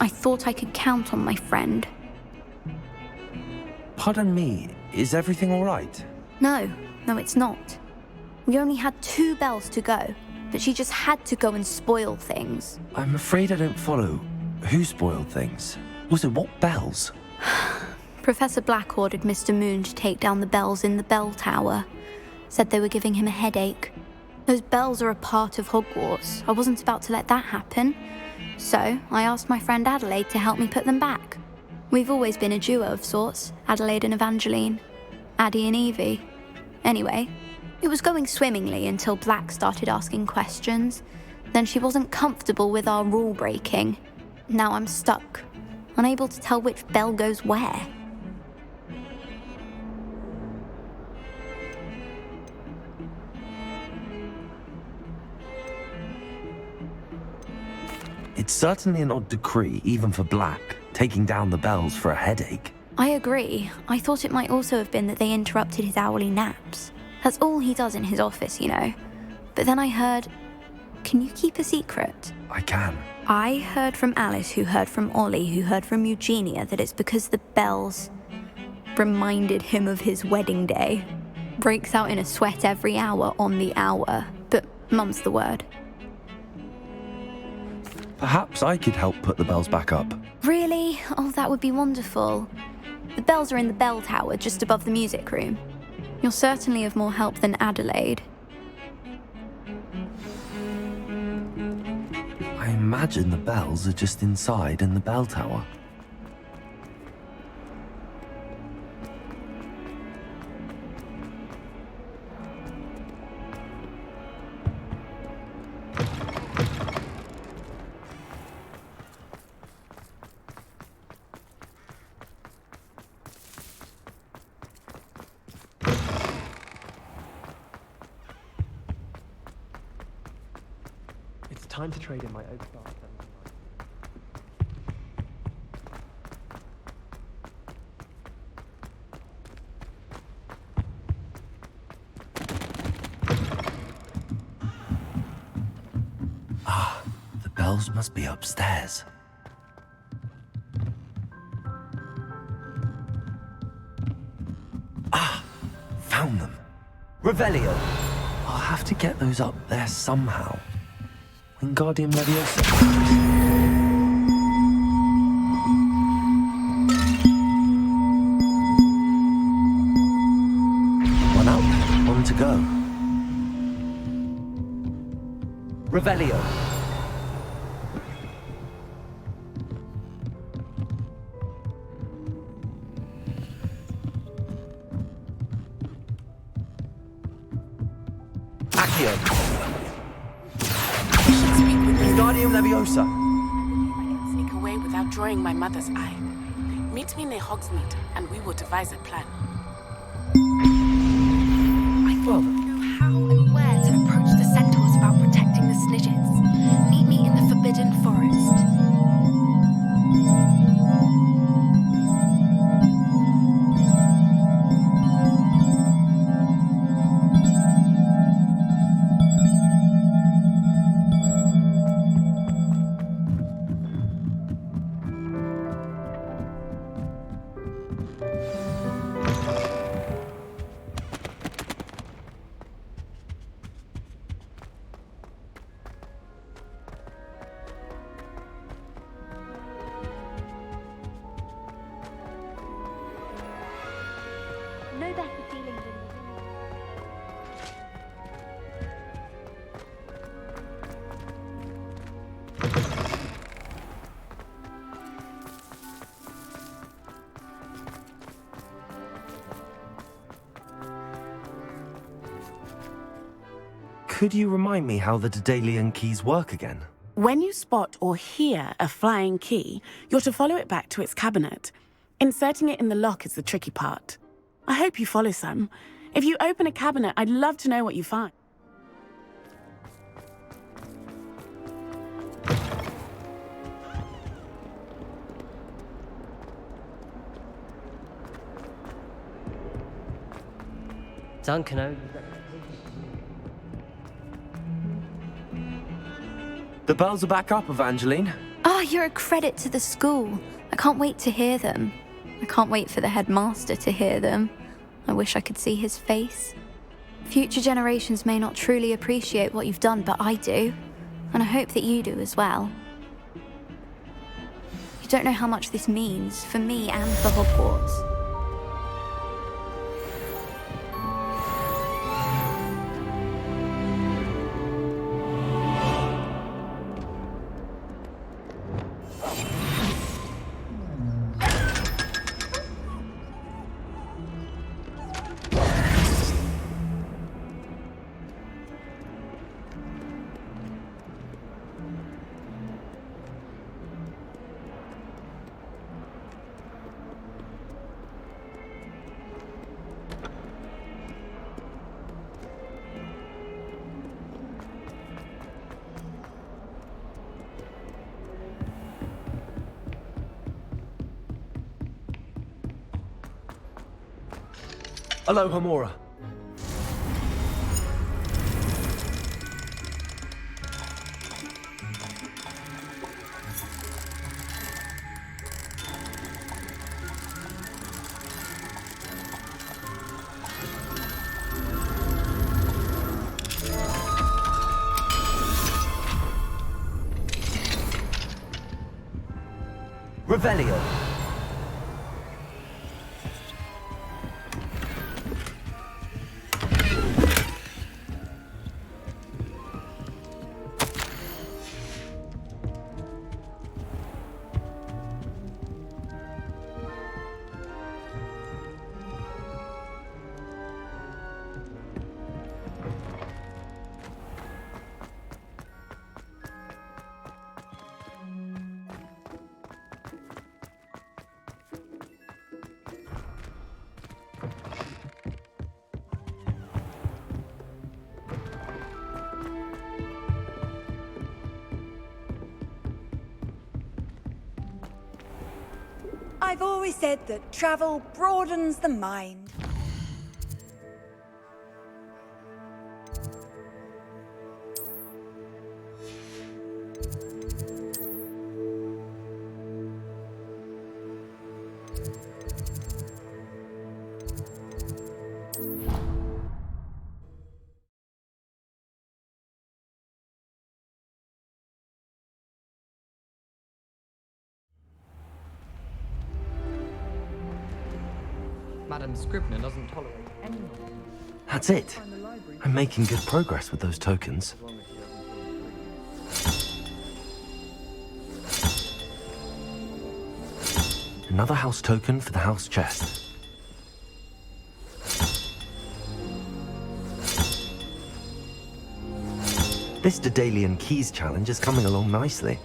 I thought I could count on my friend. Pardon me, is everything all right? No, it's not. We only had 2 bells to go, but she just had to go and spoil things. I'm afraid I don't follow. Who spoiled things? Also, what bells? Professor Black ordered Mr. Moon to take down the bells in the bell tower. Said they were giving him a headache. Those bells are a part of Hogwarts. I wasn't about to let that happen. So, I asked my friend Adelaide to help me put them back. We've always been a duo of sorts, Adelaide and Evangeline. Addie and Evie. Anyway, it was going swimmingly until Black started asking questions. Then she wasn't comfortable with our rule breaking. Now I'm stuck, unable to tell which bell goes where. It's certainly an odd decree, even for Black, taking down the bells for a headache. I agree. I thought it might also have been that they interrupted his hourly naps. That's all he does in his office, you know. But then I heard... Can you keep a secret? I can. I heard from Alice, who heard from Ollie, who heard from Eugenia, that it's because the bells reminded him of his wedding day. Breaks out in a sweat every hour on the hour, but mum's the word. Perhaps I could help put the bells back up. Really? Oh, that would be wonderful. The bells are in the bell tower just above the music room. You're certainly of more help than Adelaide. I imagine the bells are just inside in the bell tower. Time to trade in my oak star. Ah, the bells must be upstairs. Ah, found them. Revelio. I'll have to get those up there somehow. Wingardium Leviosa. One up, one to go. Revelio. Accio. You should speak with me. Wingardium Leviosa. I can sneak away without drawing my mother's eye. Meet me near Hogsmeade, and we will devise a plan. I thought you know how and where to approach the centaurs about protecting the Snidgets. Meet me in the Forbidden Forest. No better feeling than Could you remind me how the Daedalian keys work again? When you spot or hear a flying key, you're to follow it back to its cabinet. Inserting it in the lock is the tricky part. I hope you follow some. If you open a cabinet, I'd love to know what you find. Duncan owes The bells are back up, Evangeline. Oh, you're a credit to the school. I can't wait to hear them. I can't wait for the headmaster to hear them. I wish I could see his face. Future generations may not truly appreciate what you've done, but I do. And I hope that you do as well. You don't know how much this means for me and for Hogwarts. Aloha, Mora. Revelio. I've always said that travel broadens the mind. Madam Scribner doesn't tolerate anyone. That's it. I'm making good progress with those tokens. Another house token for the house chest. This Daedalian Keys challenge is coming along nicely.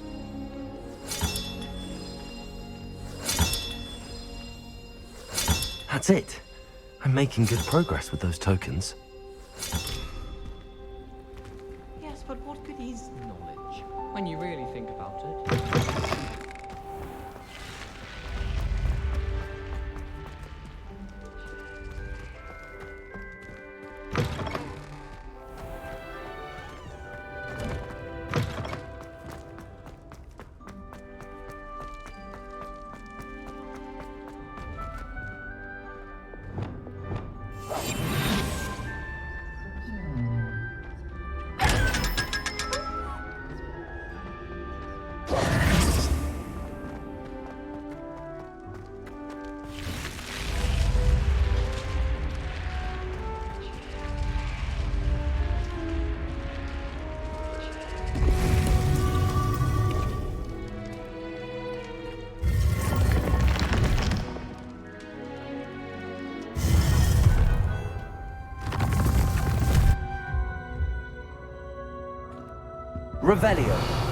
That's it. I'm making good progress with those tokens. Yes, but what good is knowledge when you really think about it? Revelio.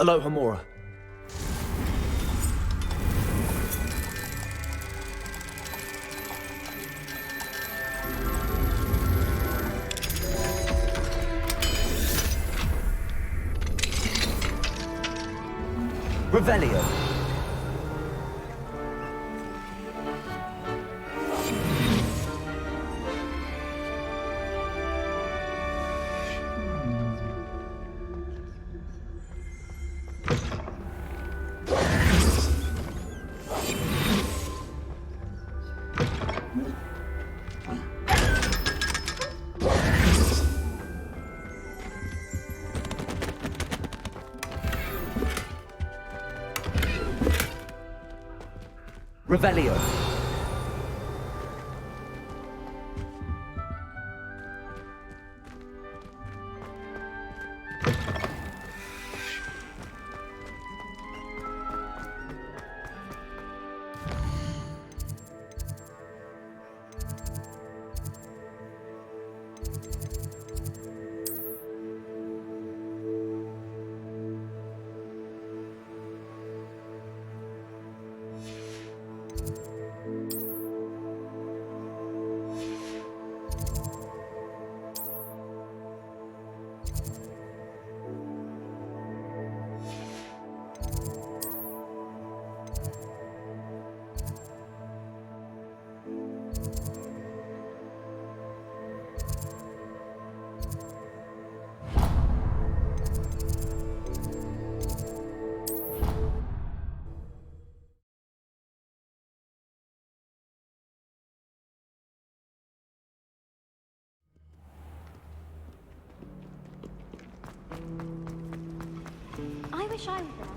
Aloha Mora. Revelio. Revelio. wish I was there.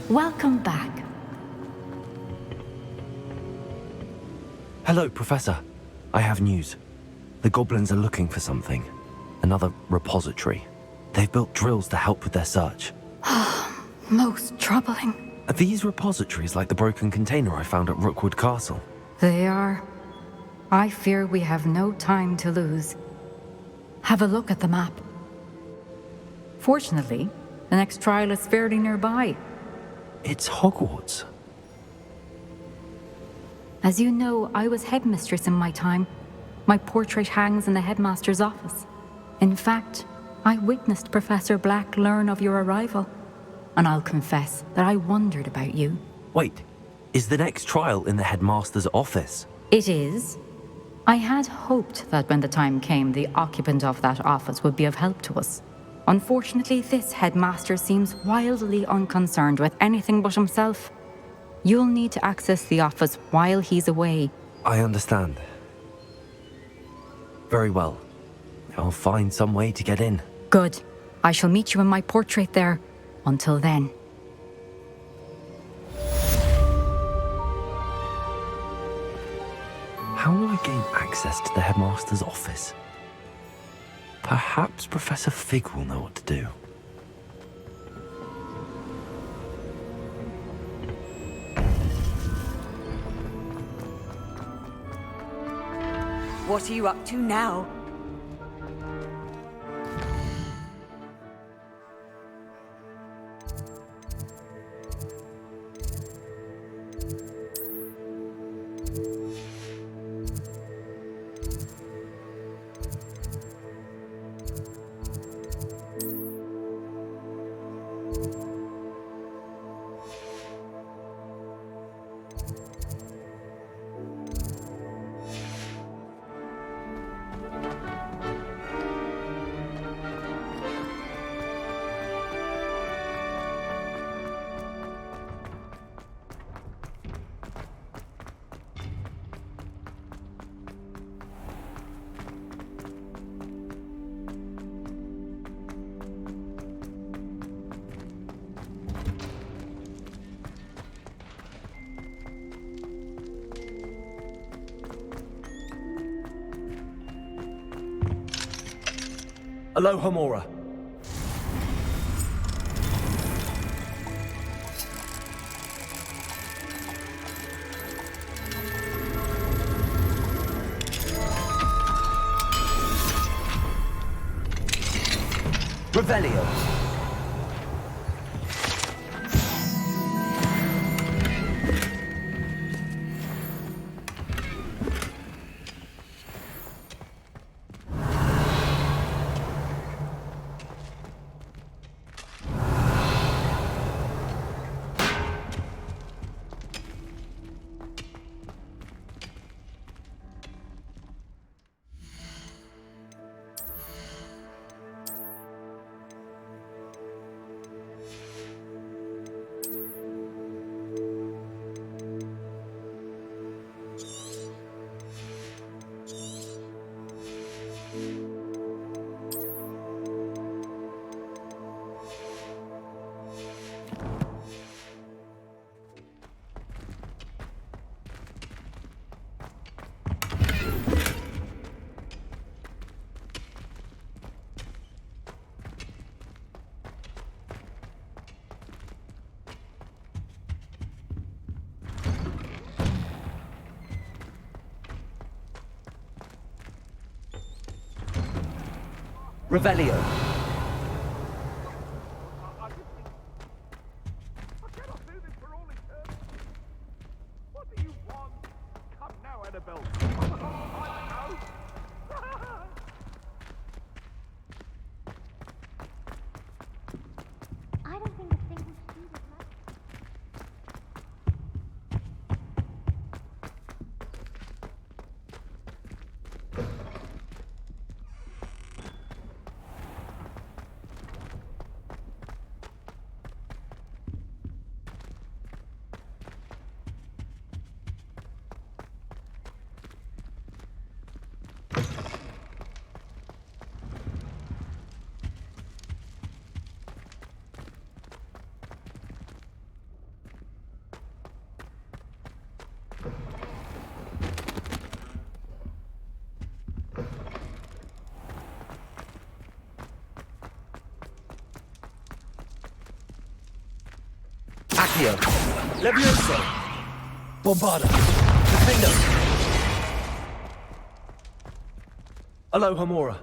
Welcome back. Hello, Professor. I have news. The goblins are looking for something. Another repository. They've built drills to help with their search. Most troubling. Are these repositories like the broken container I found at Rookwood Castle? They are. I fear we have no time to lose. Have a look at the map. Fortunately, the next trial is fairly nearby. It's Hogwarts. As you know, I was headmistress in my time. My portrait hangs in the headmaster's office. In fact, I witnessed Professor Black learn of your arrival. And I'll confess that I wondered about you. Wait, is the next trial in the headmaster's office? It is. I had hoped that when the time came, the occupant of that office would be of help to us. Unfortunately, this headmaster seems wildly unconcerned with anything but himself. You'll need to access the office while he's away. I understand. Very well. I'll find some way to get in. Good. I shall meet you in my portrait there. Until then. How will I gain access to the headmaster's office? Perhaps Professor Fig will know what to do. What are you up to now? Alohomora. Revelio. Revelio. What do you want? Come now, Annabelle. I don't think a single student left. Accio. Levioso. Bombarda. Defendo. Alohomora.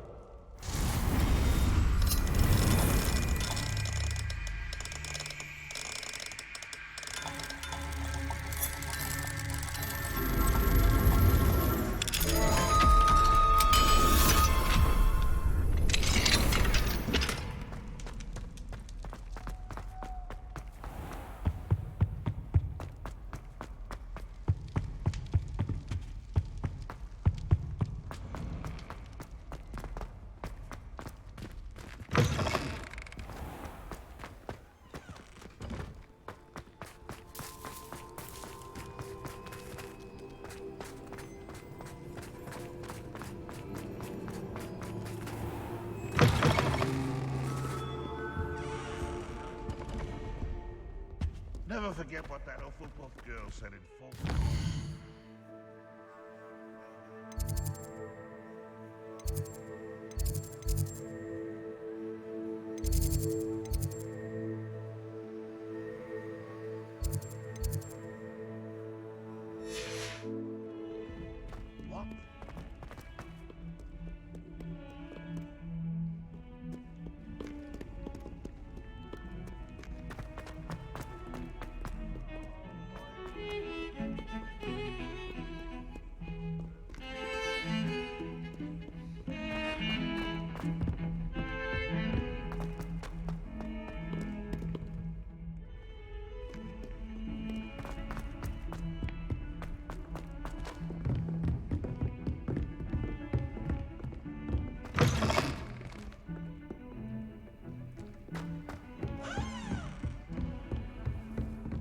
Never forget what that Hufflepuff girl said in full. What?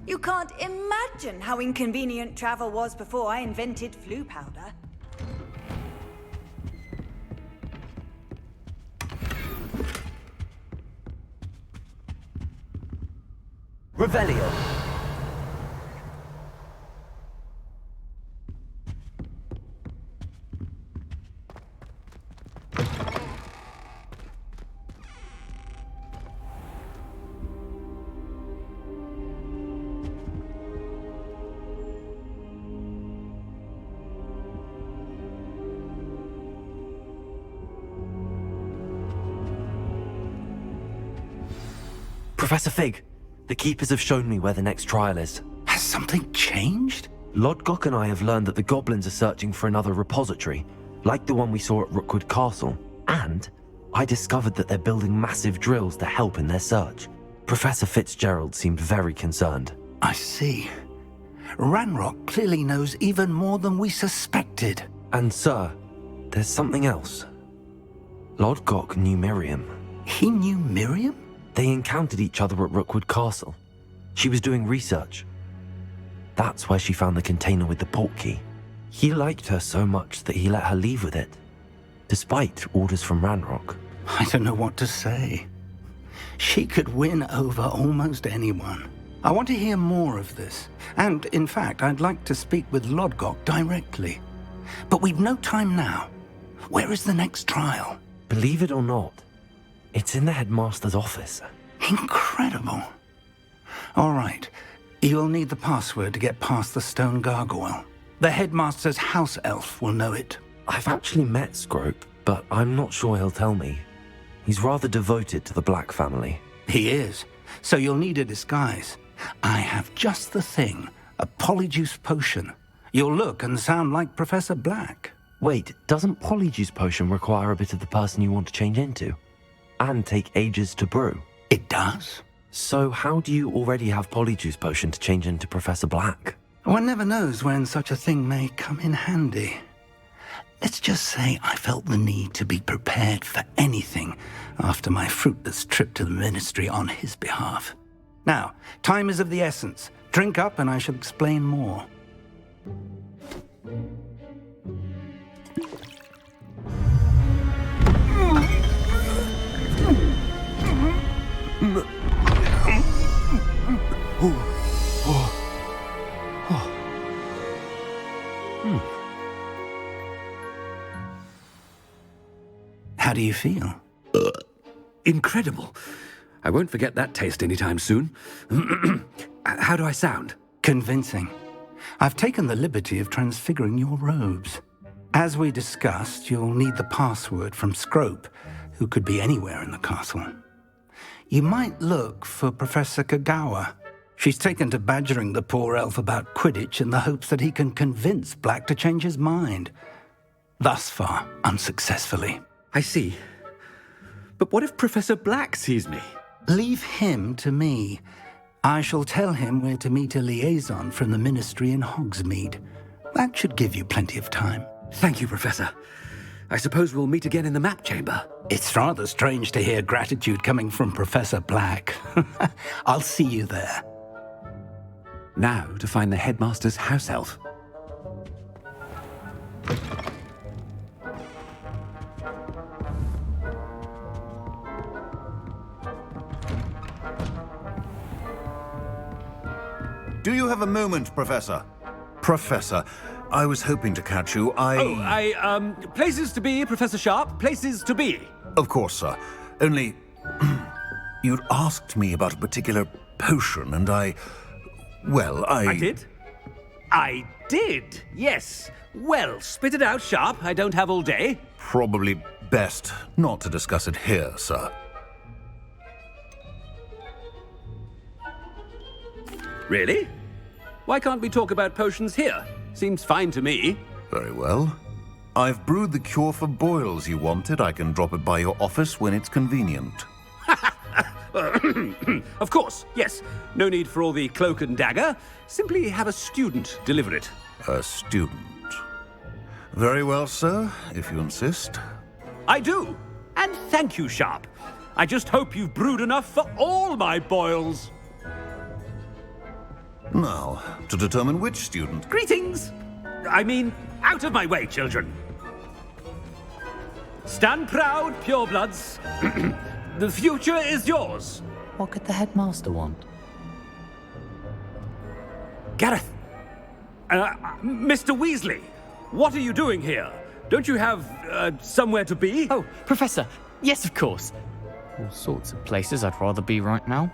You can't imagine how inconvenient travel was before I invented flu powder. Revelio. Professor Fig, the Keepers have shown me where the next trial is. Has something changed? Lodgok and I have learned that the goblins are searching for another repository, like the one we saw at Rookwood Castle. And I discovered that they're building massive drills to help in their search. Professor Fitzgerald seemed very concerned. I see. Ranrock clearly knows even more than we suspected. And sir, there's something else. Lodgok knew Miriam. He knew Miriam? They encountered each other at Rookwood Castle. She was doing research. That's where she found the container with the portkey. He liked her so much that he let her leave with it, despite orders from Ranrock. I don't know what to say. She could win over almost anyone. I want to hear more of this. And, in fact, I'd like to speak with Lodgok directly. But we've no time now. Where is the next trial? Believe it or not, it's in the headmaster's office. Incredible. All right. You'll need the password to get past the stone gargoyle. The headmaster's house elf will know it. I've actually met Scrope, but I'm not sure he'll tell me. He's rather devoted to the Black family. He is. So you'll need a disguise. I have just the thing. A polyjuice potion. You'll look and sound like Professor Black. Wait, doesn't polyjuice potion require a bit of the person you want to change into? And take ages to brew? It does. So how do you already have polyjuice potion to change into Professor Black? One never knows when such a thing may come in handy. Let's just say I felt the need to be prepared for anything after my fruitless trip to the ministry on his behalf. Now, time is of the essence. Drink up and I shall explain more. How do you feel? Incredible. I won't forget that taste anytime soon. How do I sound? Convincing. I've taken the liberty of transfiguring your robes. As we discussed, you'll need the password from Scrope, who could be anywhere in the castle. You might look for Professor Kagawa. She's taken to badgering the poor elf about Quidditch in the hopes that he can convince Black to change his mind. Thus far, unsuccessfully. I see. But what if Professor Black sees me? Leave him to me. I shall tell him where to meet a liaison from the ministry in Hogsmeade. That should give you plenty of time. Thank you, Professor. I suppose we'll meet again in the map chamber. It's rather strange to hear gratitude coming from Professor Black. I'll see you there. Now to find the headmaster's house elf. Do you have a moment, Professor? Professor, I was hoping to catch you. Places to be, Professor Sharp. Places to be. Of course, sir. Only, you'd asked me about a particular potion, and I did? I did, yes. Well, spit it out, Sharp. I don't have all day. Probably best not to discuss it here, sir. Really? Why can't we talk about potions here? Seems fine to me. Very well. I've brewed the cure for boils you wanted. I can drop it by your office when it's convenient. Of course, yes. No need for all the cloak and dagger. Simply have a student deliver it. A student. Very well, sir, if you insist. I do. And thank you, Sharp. I just hope you've brewed enough for all my boils. Now, to determine which student... Greetings! I mean, out of my way, children. Stand proud, purebloods. The future is yours. What could the headmaster want? Gareth! Mr. Weasley, what are you doing here? Don't you have, somewhere to be? Oh, Professor, yes, of course. All sorts of places I'd rather be right now.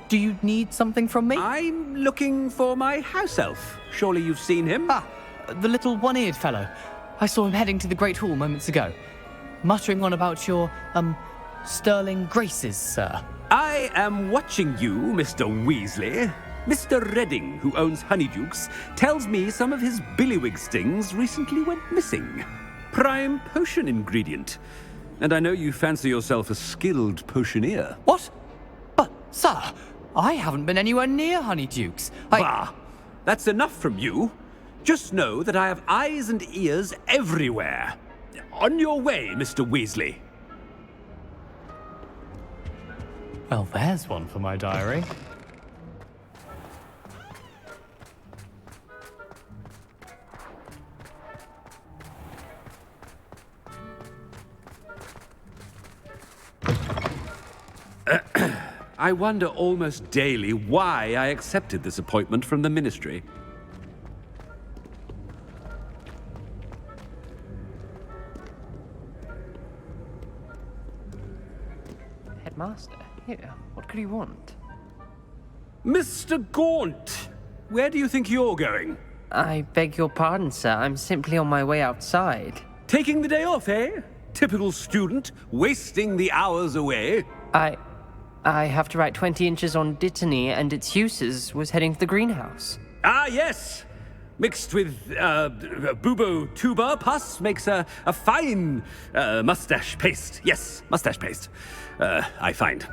Do you need something from me? I'm looking for my house elf. Surely you've seen him? Ah, the little one-eared fellow. I saw him heading to the Great Hall moments ago, muttering on about your, sterling graces, sir. I am watching you, Mr. Weasley. Mr. Redding, who owns Honeydukes, tells me some of his billywig stings recently went missing. Prime potion ingredient. And I know you fancy yourself a skilled potioneer. What? But, sir, I haven't been anywhere near Honeydukes. Bah! That's enough from you. Just know that I have eyes and ears everywhere. On your way, Mr. Weasley. Well, there's one for my diary. I wonder almost daily why I accepted this appointment from the Ministry. Headmaster, here, what could he want? Mr. Gaunt! Where do you think you're going? I beg your pardon, sir. I'm simply on my way outside. Taking the day off, eh? Typical student, wasting the hours away. I have to write 20 inches on Dittany and its uses. Was heading to the greenhouse. Ah, yes! Mixed with bubo tuber pus makes a fine mustache paste. Yes, mustache paste. I find.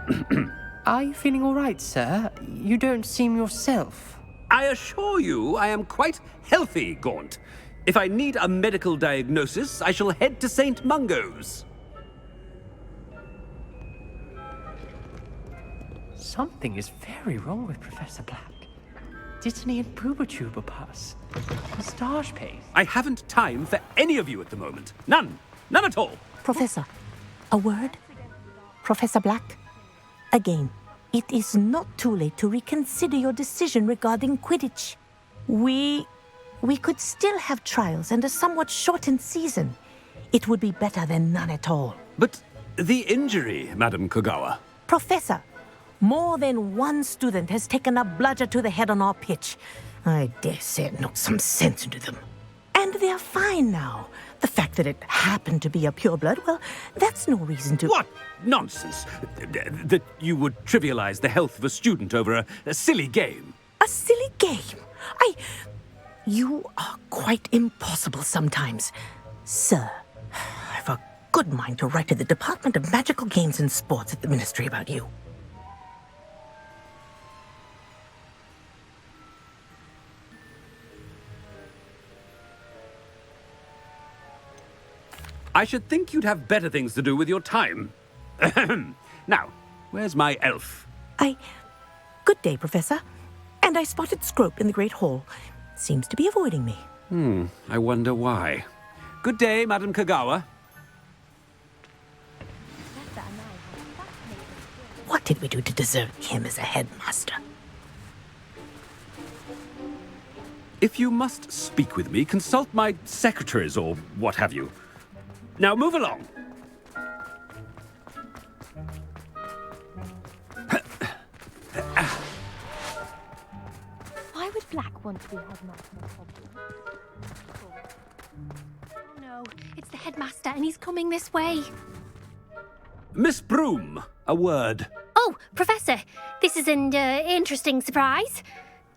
Are you feeling all right, sir? You don't seem yourself. I assure you I am quite healthy, Gaunt. If I need a medical diagnosis, I shall head to St. Mungo's. Something is very wrong with Professor Black. Dittany and Bubotuber pus. Moustache paste. I haven't time for any of you at the moment. None. None at all. Professor, a word? Professor Black? Again, it is not too late to reconsider your decision regarding Quidditch. We could still have trials and a somewhat shortened season. It would be better than none at all. But the injury, Madam Kogawa. Professor, more than one student has taken a bludger to the head on our pitch. I dare say it knocked some sense into them. And they're fine now. The fact that it happened to be a pureblood, well, that's no reason to... What nonsense! That you would trivialize the health of a student over a silly game. A silly game? You are quite impossible sometimes. Sir, I've a good mind to write to the Department of Magical Games and Sports at the Ministry about you. I should think you'd have better things to do with your time. Now, where's my elf? Good day, Professor. And I spotted Scrope in the Great Hall. Seems to be avoiding me. I wonder why. Good day, Madam Kogawa. What did we do to deserve him as a headmaster? If you must speak with me, consult my secretaries or what have you. Now move along. Why would Black want to be headmaster of Hogwarts? Oh no, it's the headmaster and he's coming this way. Miss Broom, a word. Oh, Professor, this is an interesting surprise.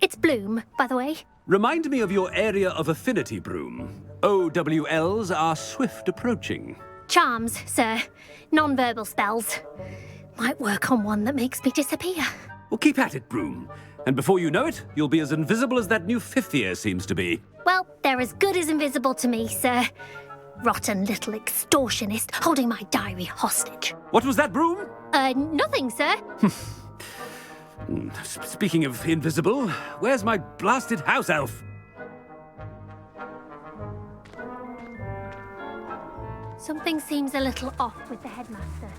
It's Bloom, by the way. Remind me of your area of affinity, Broom. OWLs are swift approaching. Charms, sir. Non-verbal spells. Might work on one that makes me disappear. Well, keep at it, Broom. And before you know it, you'll be as invisible as that new fifth year seems to be. Well, they're as good as invisible to me, sir. Rotten little extortionist holding my diary hostage. What was that, Broom? Nothing, sir. Speaking of invisible, where's my blasted house elf? Something seems a little off with the headmaster.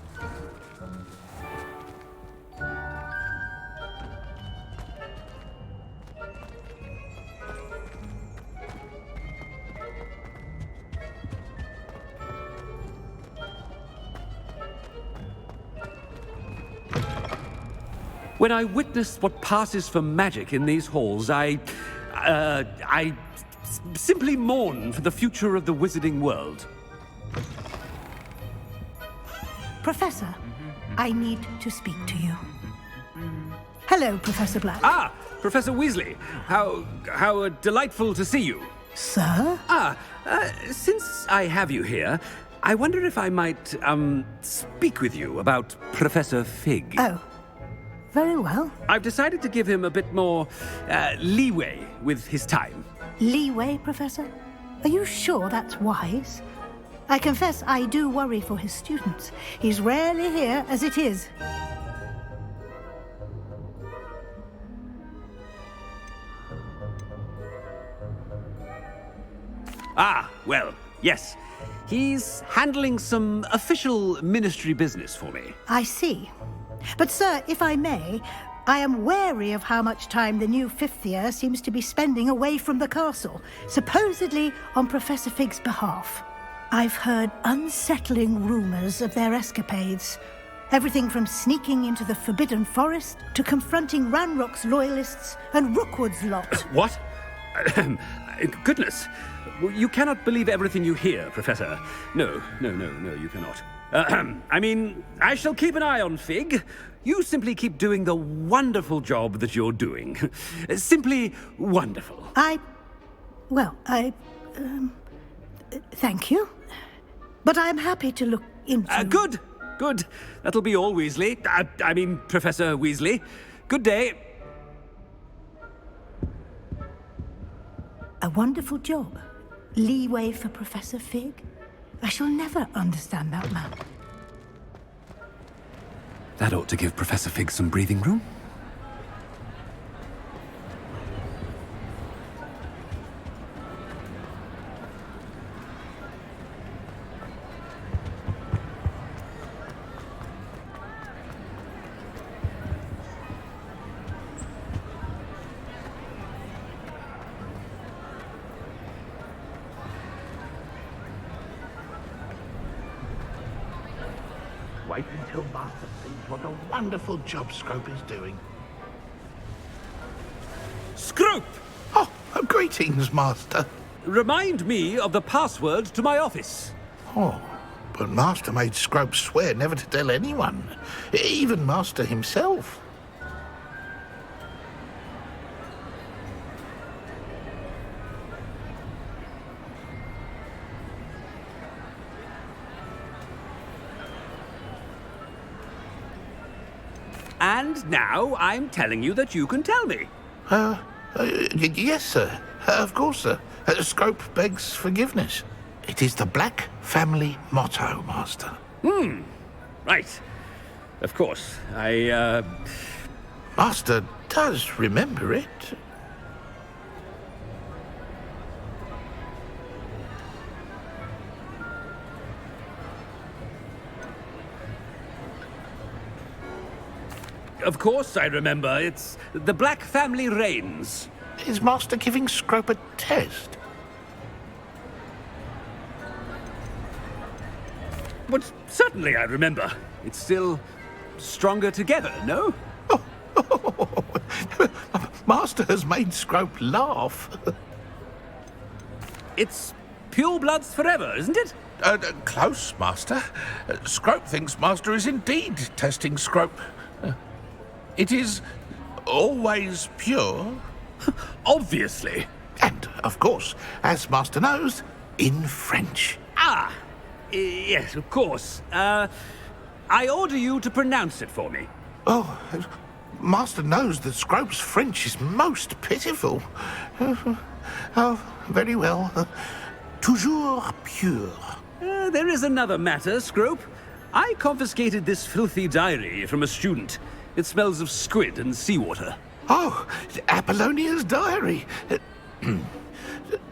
When I witness what passes for magic in these halls, I simply mourn for the future of the wizarding world. Professor, I need to speak to you. Hello, Professor Black. Ah, Professor Weasley. How delightful to see you. Sir? Since I have you here, I wonder if I might, speak with you about Professor Fig. Oh, very well. I've decided to give him a bit more, leeway with his time. Leeway, Professor? Are you sure that's wise? I confess I do worry for his students. He's rarely here as it is. Ah, well, yes. He's handling some official ministry business for me. I see. But, sir, if I may, I am wary of how much time the new fifth year seems to be spending away from the castle, supposedly on Professor Fig's behalf. I've heard unsettling rumours of their escapades. Everything from sneaking into the Forbidden Forest to confronting Ranrock's loyalists and Rookwood's lot. What? Goodness. You cannot believe everything you hear, Professor. No, you cannot. I mean, I shall keep an eye on Fig. You simply keep doing the wonderful job that you're doing. Simply wonderful. Thank you. But I'm happy to look into... Good. That'll be all, Weasley. I mean, Professor Weasley. Good day. A wonderful job. Leeway for Professor Fig. I shall never understand that man. That ought to give Professor Fig some breathing room. Wait until Master sees what a wonderful job Scrope is doing. Scrope! Oh, greetings, Master. Remind me of the password to my office. Oh, but Master made Scrope swear never to tell anyone, even Master himself. And now I'm telling you that you can tell me. Yes, sir. Of course, sir. Scrope begs forgiveness. It is the Black family motto, Master. Right. Of course. Master does remember it. Of course I remember. It's the Black family reigns. Is Master giving Scrope a test? But certainly I remember. It's still stronger together, no? Master has made Scrope laugh. It's pure bloods forever, isn't it? Close, Master. Scrope thinks Master is indeed testing Scrope. It is always pure. Obviously. And, of course, as Master knows, in French. Ah! Yes, of course. I order you to pronounce it for me. Oh, Master knows that Scrope's French is most pitiful. Oh, very well. Toujours pure. There is another matter, Scrope. I confiscated this filthy diary from a student. It smells of squid and seawater. Oh, Apollonia's diary.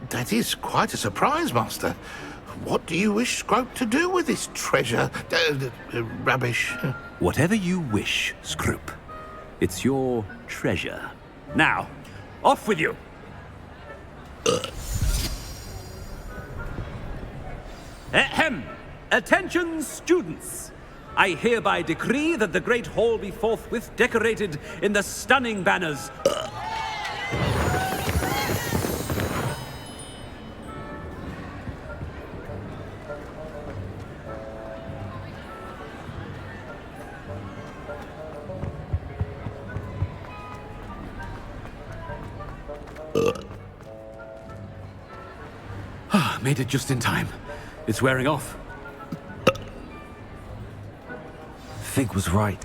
That is quite a surprise, Master. What do you wish Scrope to do with this treasure? Rubbish. Whatever you wish, Scrope. It's your treasure. Now, off with you. Ahem! Attention, students! I hereby decree that the Great Hall be forthwith decorated in the stunning banners. Made it just in time. It's wearing off. Fig was right.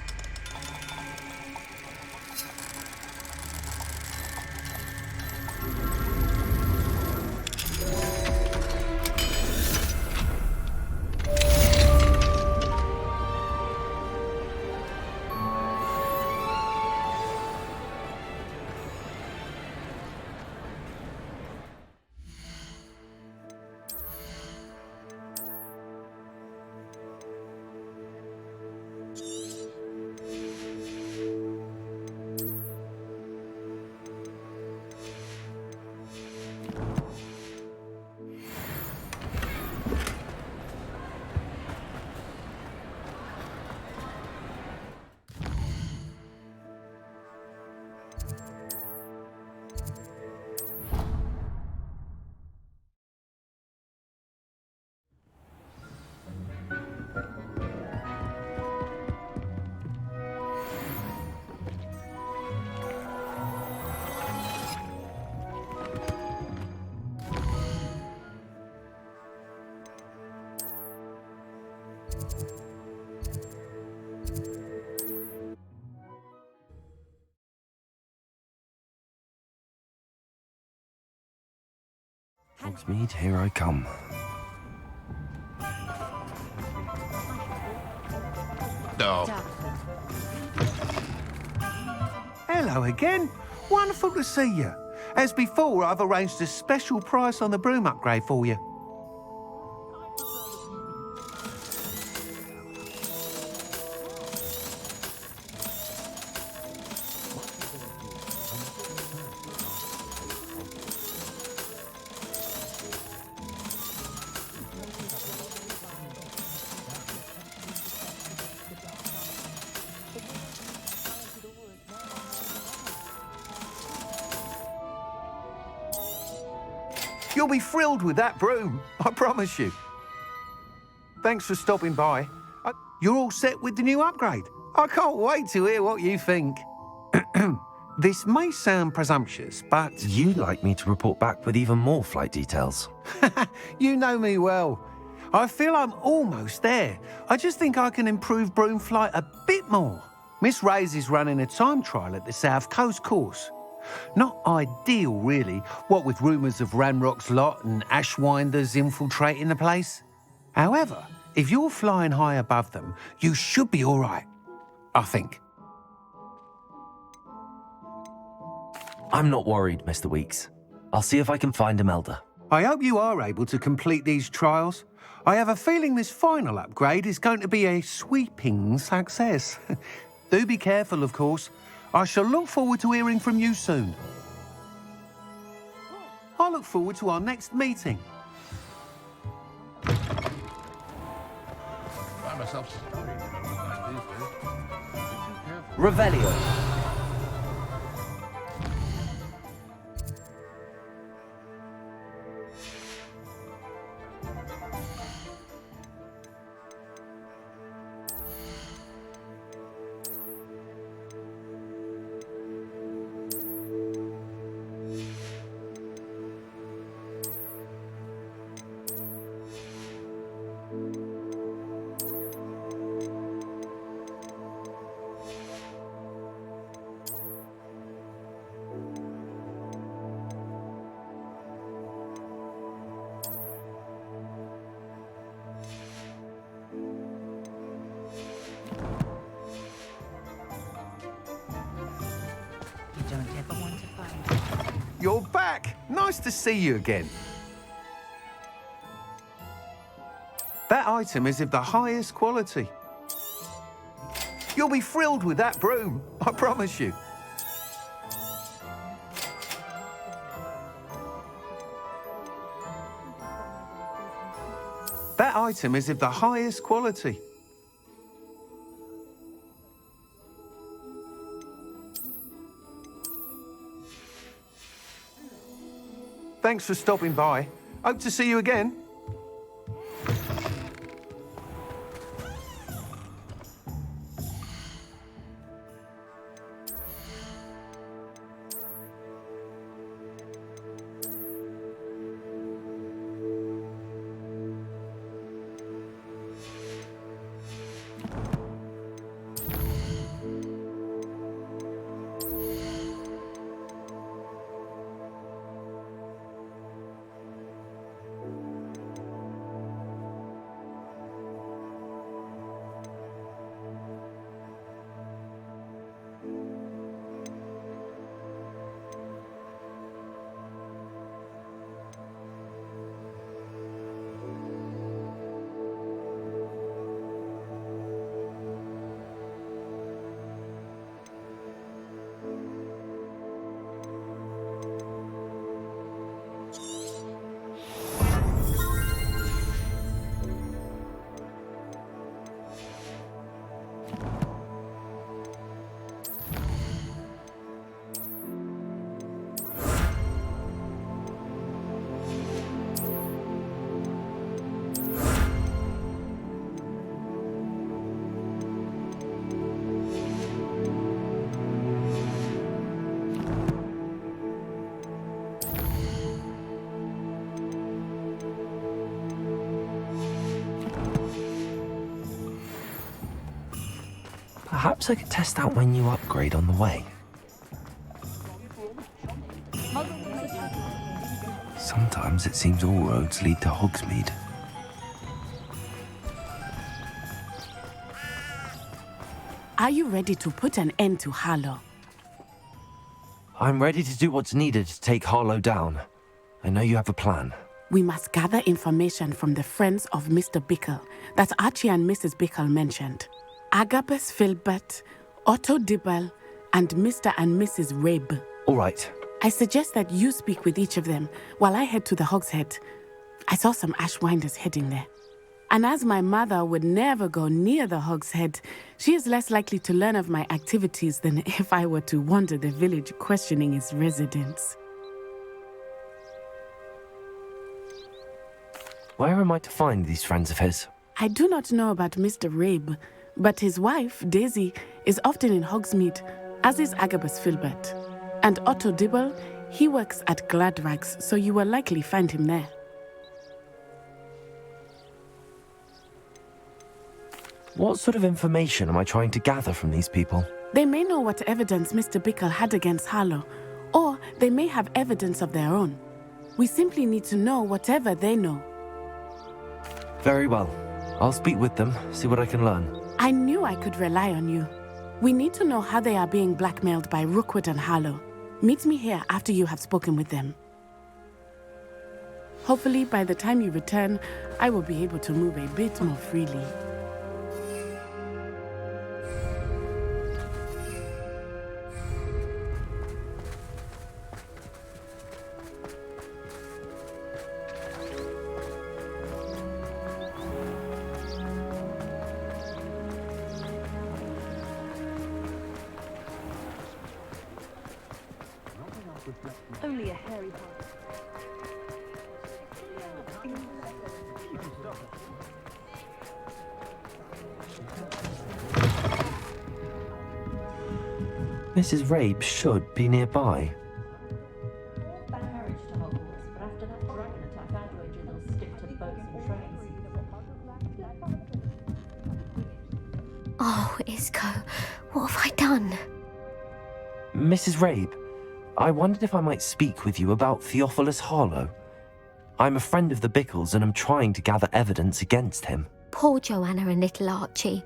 Hogsmeade, here I come. No. Hello again. Wonderful to see you. As before, I've arranged a special price on the broom upgrade for you. You'll be thrilled with that broom, I promise you. Thanks for stopping by. You're all set with the new upgrade. I can't wait to hear what you think. This may sound presumptuous, but... You'd like me to report back with even more flight details. You know me well. I feel I'm almost there. I just think I can improve broom flight a bit more. Miss Ray's is running a time trial at the South Coast course. Not ideal, really, what with rumours of Ranrock's lot and Ashwinders infiltrating the place. However, if you're flying high above them, you should be all right, I think. I'm not worried, Mr. Weeks. I'll see if I can find Imelda. I hope you are able to complete these trials. I have a feeling this final upgrade is going to be a sweeping success. Do be careful, of course. I shall look forward to hearing from you soon. I look forward to our next meeting. Find myself. Revelio. You're back. Nice to see you again. That item is of the highest quality. You'll be thrilled with that broom, I promise you. That item is of the highest quality. Thanks for stopping by. Hope to see you again. Perhaps I could test out my new upgrade on the way. Sometimes it seems all roads lead to Hogsmeade. Are you ready to put an end to Harlow? I'm ready to do what's needed to take Harlow down. I know you have a plan. We must gather information from the friends of Mr. Bickle that Archie and Mrs. Bickle mentioned. Agabus Filbert, Otto Dibble, and Mr. and Mrs. Rabe. All right. I suggest that you speak with each of them while I head to the Hogshead. I saw some Ashwinders heading there. And as my mother would never go near the Hogshead, she is less likely to learn of my activities than if I were to wander the village questioning its residents. Where am I to find these friends of his? I do not know about Mr. Rabe, but his wife, Daisy, is often in Hogsmeade, as is Agabus Filbert. And Otto Dibble, he works at Gladrags, so you will likely find him there. What sort of information am I trying to gather from these people? They may know what evidence Mr. Bickle had against Harlow, or they may have evidence of their own. We simply need to know whatever they know. Very well. I'll speak with them, see what I can learn. I knew I could rely on you. We need to know how they are being blackmailed by Rookwood and Harlow. Meet me here after you have spoken with them. Hopefully, by the time you return, I will be able to move a bit more freely. Only a hairy part. Mrs. Rabe should be nearby. Oh, Isco, what have I done? Mrs. Rabe, I wondered if I might speak with you about Theophilus Harlow. I'm a friend of the Bickles and I'm trying to gather evidence against him. Poor Joanna and little Archie.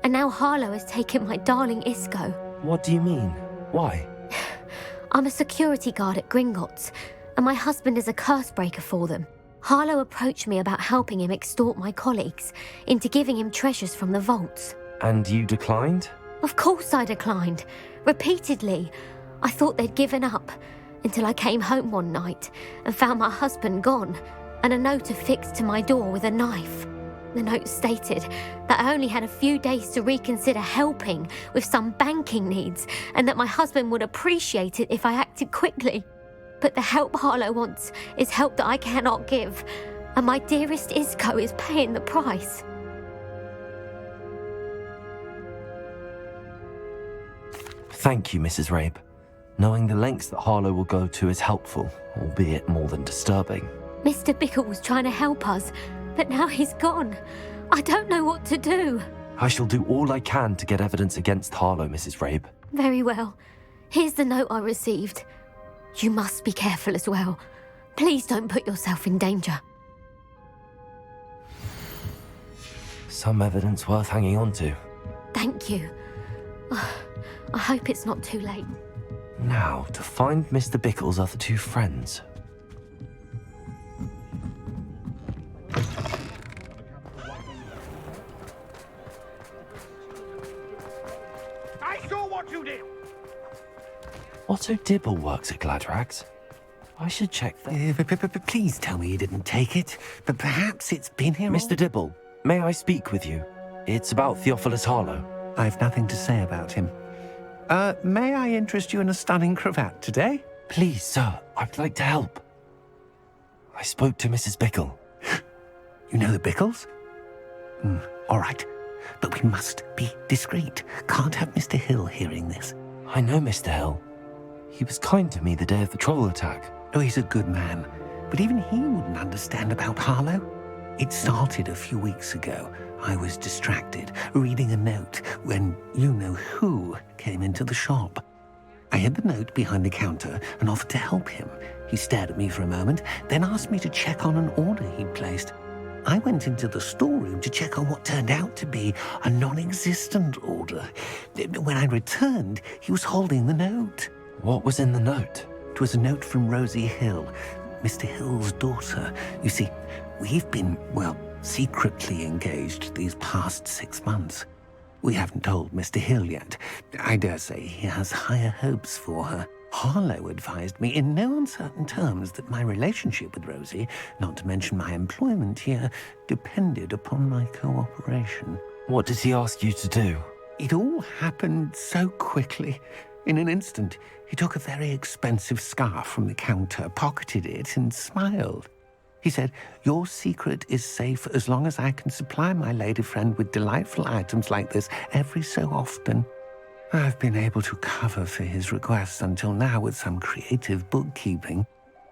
And now Harlow has taken my darling Isco. What do you mean? Why? I'm a security guard at Gringotts, and my husband is a curse breaker for them. Harlow approached me about helping him extort my colleagues into giving him treasures from the vaults. And you declined? Of course I declined. Repeatedly. I thought they'd given up, until I came home one night and found my husband gone, and a note affixed to my door with a knife. The note stated that I only had a few days to reconsider helping with some banking needs, and that my husband would appreciate it if I acted quickly. But the help Harlow wants is help that I cannot give, and my dearest Isco is paying the price. Thank you, Mrs. Rabe. Knowing the lengths that Harlow will go to is helpful, albeit more than disturbing. Mr. Bickle was trying to help us, but now he's gone. I don't know what to do. I shall do all I can to get evidence against Harlow, Mrs. Rabe. Very well. Here's the note I received. You must be careful as well. Please don't put yourself in danger. Some evidence worth hanging on to. Thank you. I hope it's not too late. Now, to find Mr. Bickle's other two friends. I saw what you did! Otto Dibble works at Gladrags. I should check that. Please tell me you didn't take it. But perhaps it's been here Mr. Dibble, may I speak with you? It's about Theophilus Harlow. I've nothing to say about him. May I interest you in a stunning cravat today? Please, sir, I'd like to help. I spoke to Mrs. Bickle. You know the Bickles? All right, but we must be discreet. Can't have Mr. Hill hearing this. I know Mr. Hill. He was kind to me the day of the troll attack. Oh, he's a good man, but even he wouldn't understand about Harlow. It started a few weeks ago. I was distracted, reading a note, when you-know-who came into the shop. I hid the note behind the counter and offered to help him. He stared at me for a moment, then asked me to check on an order he'd placed. I went into the storeroom to check on what turned out to be a non-existent order. When I returned, he was holding the note. What was in the note? It was a note from Rosie Hill, Mr. Hill's daughter. You see, we've been, secretly engaged these past 6 months. We haven't told Mr. Hill yet. I dare say he has higher hopes for her. Harlow advised me in no uncertain terms that my relationship with Rosie, not to mention my employment here, depended upon my cooperation. What did he ask you to do? It all happened so quickly. In an instant, he took a very expensive scarf from the counter, pocketed it, and smiled. He said, "Your secret is safe as long as I can supply my lady friend with delightful items like this every so often." I've been able to cover for his requests until now with some creative bookkeeping,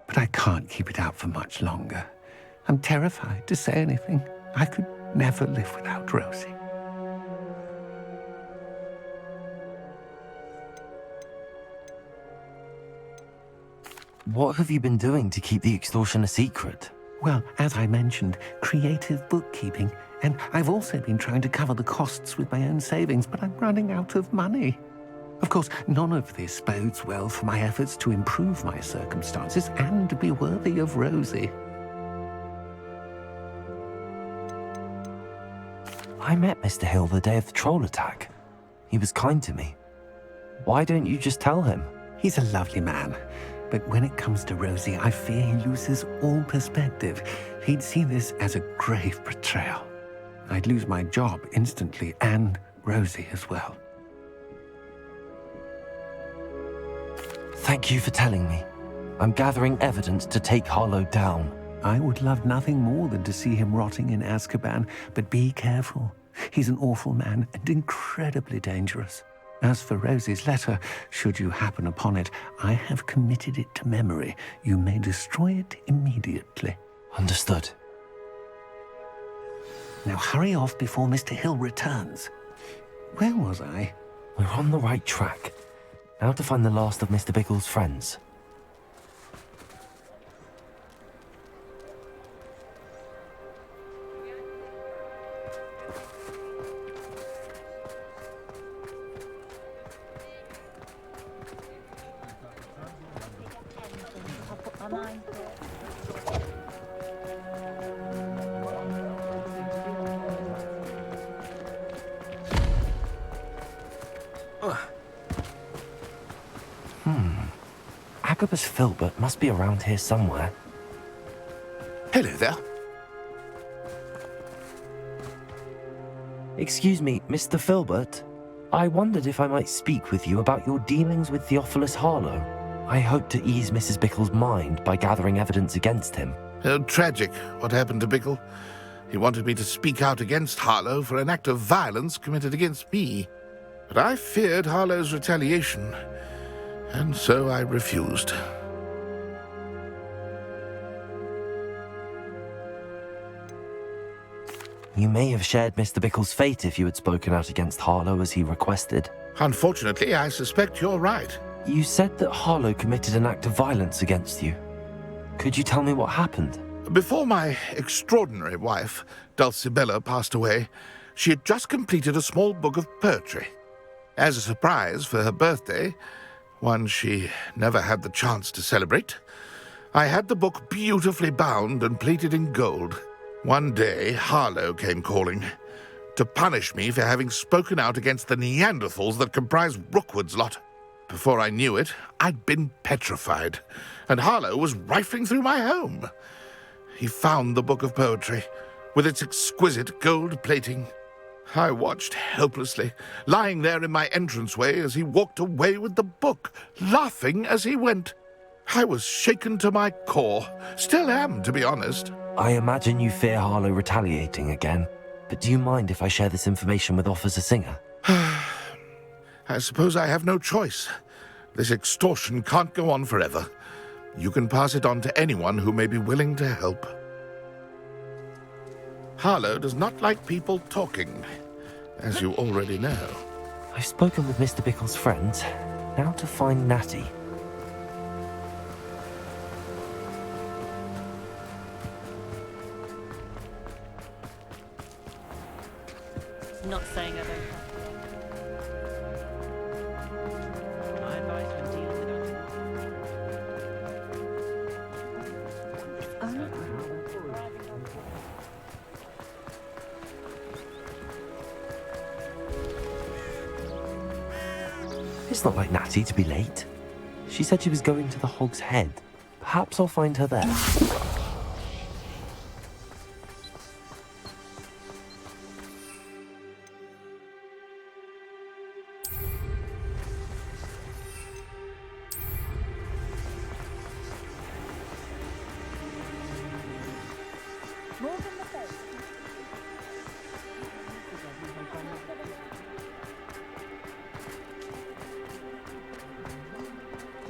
but I can't keep it out for much longer. I'm terrified to say anything. I could never live without Rosie. What have you been doing to keep the extortion a secret? Well, as I mentioned, creative bookkeeping. And I've also been trying to cover the costs with my own savings, but I'm running out of money. Of course, none of this bodes well for my efforts to improve my circumstances and be worthy of Rosie. I met Mr. Hill the day of the troll attack. He was kind to me. Why don't you just tell him? He's a lovely man. But when it comes to Rosie, I fear he loses all perspective. He'd see this as a grave betrayal. I'd lose my job instantly, and Rosie as well. Thank you for telling me. I'm gathering evidence to take Harlow down. I would love nothing more than to see him rotting in Azkaban, but be careful. He's an awful man and incredibly dangerous. As for Rosie's letter, should you happen upon it, I have committed it to memory. You may destroy it immediately. Understood. Now hurry off before Mr. Hill returns. Where was I? We're on the right track. Now to find the last of Mr. Biggle's friends. Agabus Filbert must be around here somewhere. Hello there. Excuse me, Mr. Filbert. I wondered if I might speak with you about your dealings with Theophilus Harlow. I hope to ease Mrs. Bickle's mind by gathering evidence against him. Tragic, what happened to Bickle. He wanted me to speak out against Harlow for an act of violence committed against me. But I feared Harlow's retaliation, and so I refused. You may have shared Mr. Bickle's fate if you had spoken out against Harlow as he requested. Unfortunately, I suspect you're right. You said that Harlow committed an act of violence against you. Could you tell me what happened? Before my extraordinary wife, Dulcibella, passed away, she had just completed a small book of poetry. As a surprise for her birthday, one she never had the chance to celebrate, I had the book beautifully bound and plated in gold. One day, Harlow came calling to punish me for having spoken out against the Neanderthals that comprise Rookwood's lot. Before I knew it, I'd been petrified, and Harlow was rifling through my home. He found the book of poetry, with its exquisite gold plating. I watched helplessly, lying there in my entranceway as he walked away with the book, laughing as he went. I was shaken to my core. Still am, to be honest. I imagine you fear Harlow retaliating again, but do you mind if I share this information with Officer Singer? I suppose I have no choice. This extortion can't go on forever. You can pass it on to anyone who may be willing to help. Harlow does not like people talking, as you already know. I've spoken with Mr. Bickle's friends. Now to find Natty. Not saying I don't. My advice when dealing with It's not like Natty to be late. She said she was going to the Hog's Head. Perhaps I'll find her there.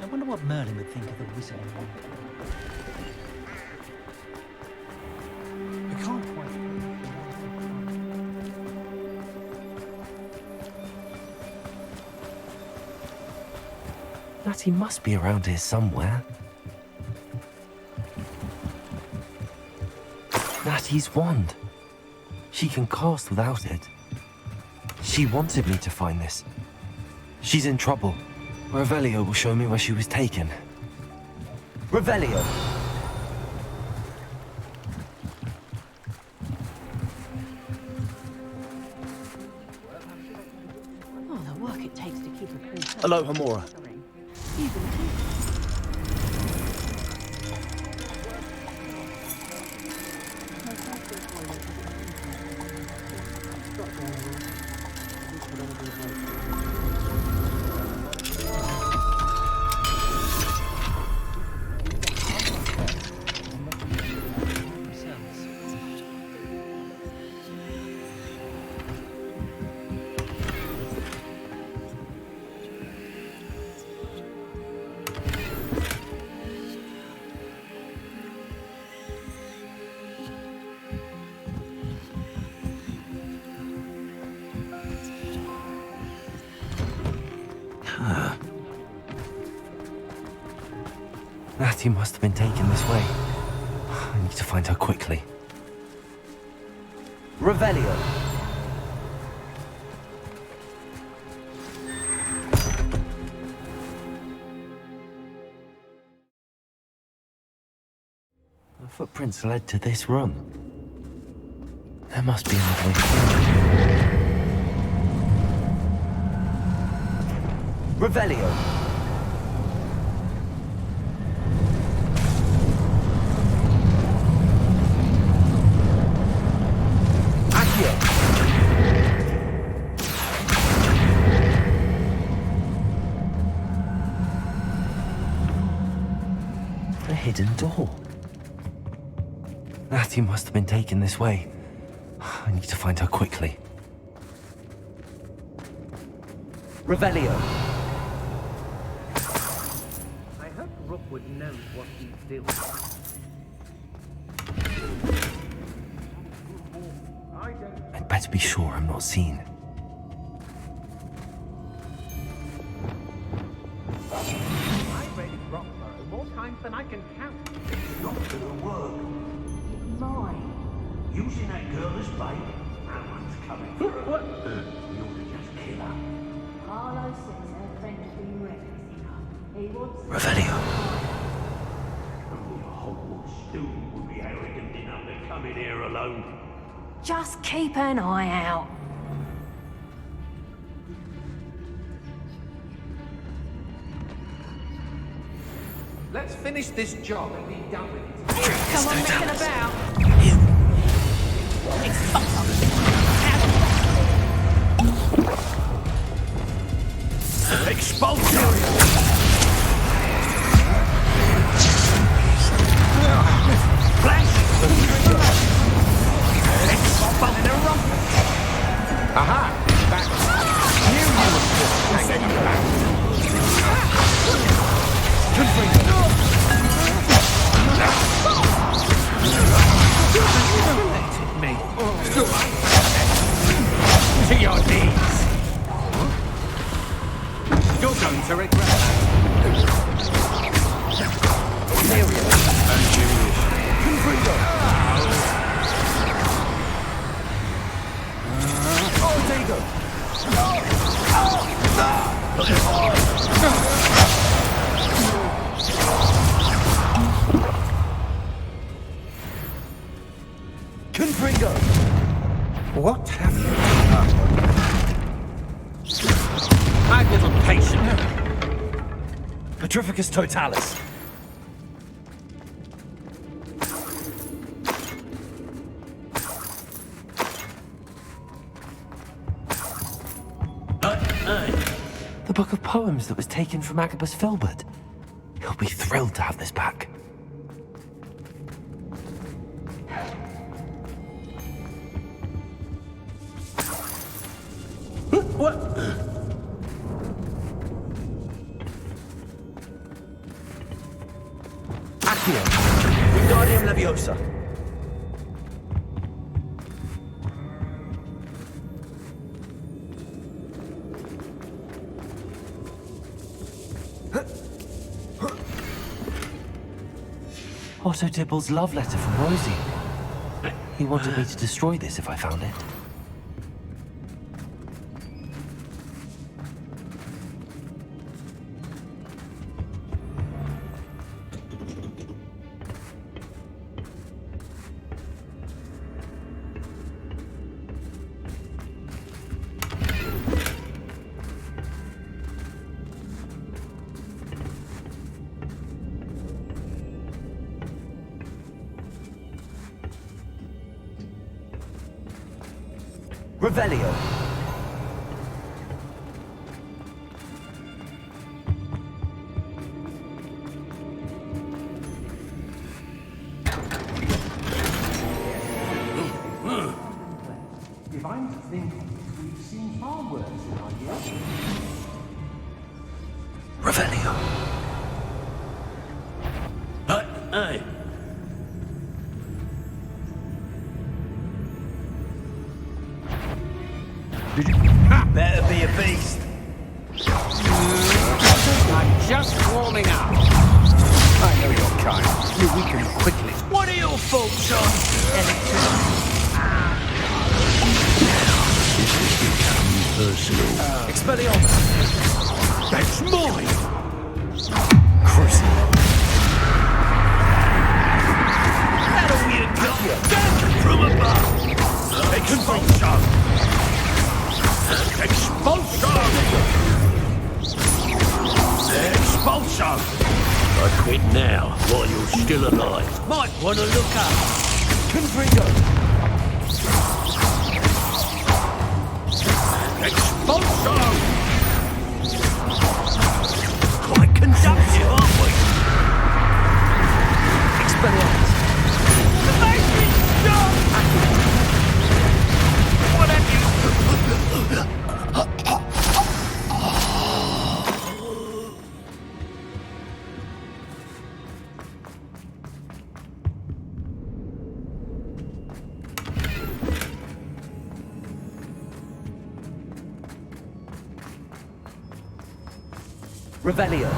I wonder what Merlin would think of the wizard. I can't quite. Natty must be around here somewhere. Natty's wand. She can cast without it. She wanted me to find this. She's in trouble. Revelio will show me where she was taken. Revelio! Oh, the work it takes to keep a clean. Hello, Hamora. Natty must have been taken this way. I need to find her quickly. Revelio! The footprints led to this room. There must be another way. Revelio! A hidden door. Natty must have been taken this way. I need to find her quickly. Revelio. I hope Rookwood knows what he's doing. I'd better be sure I'm not seen. I've raided Rockborough more times than I can count. It's not gonna work. Mine. Using that girl as bait. That one's coming. What? You ought to just kill her. Harlow says her friend's been reckless. He wants... Revelio. Only a Hogwarts student would be arrogant enough to come in here alone. Just keep an eye out. Let's finish this job and be done with it. Come on, messing about. Expulsion! Flash! Expulsion! Aha! Back. Knew you would hang it back. Let me. What have you done? My little patient. Petrificus totalis. The book of poems that was taken from Agabus Filbert. He'll be thrilled to have this back. What? Accio. Wingardium Leviosa. Otto Dibble's love letter from Rosie. He wanted me to destroy this if I found it. Revelio. If I'm to think, we've seen far worse in our years. Revelio. Hey. Better be a beast. I'm just warming up. I know your kind. You weaken quickly. What are your thoughts on personal? Expelliarmus. That's mine. Crucible. That'll be a gun. Down from above. Expulsion. Expulsion! Expulsion! I quit now, while you're still alive. Might want to look up. Confringo! Expulsion! Quite conductive, aren't we? Expelliarmus. The basement's done! What have you... Revelio.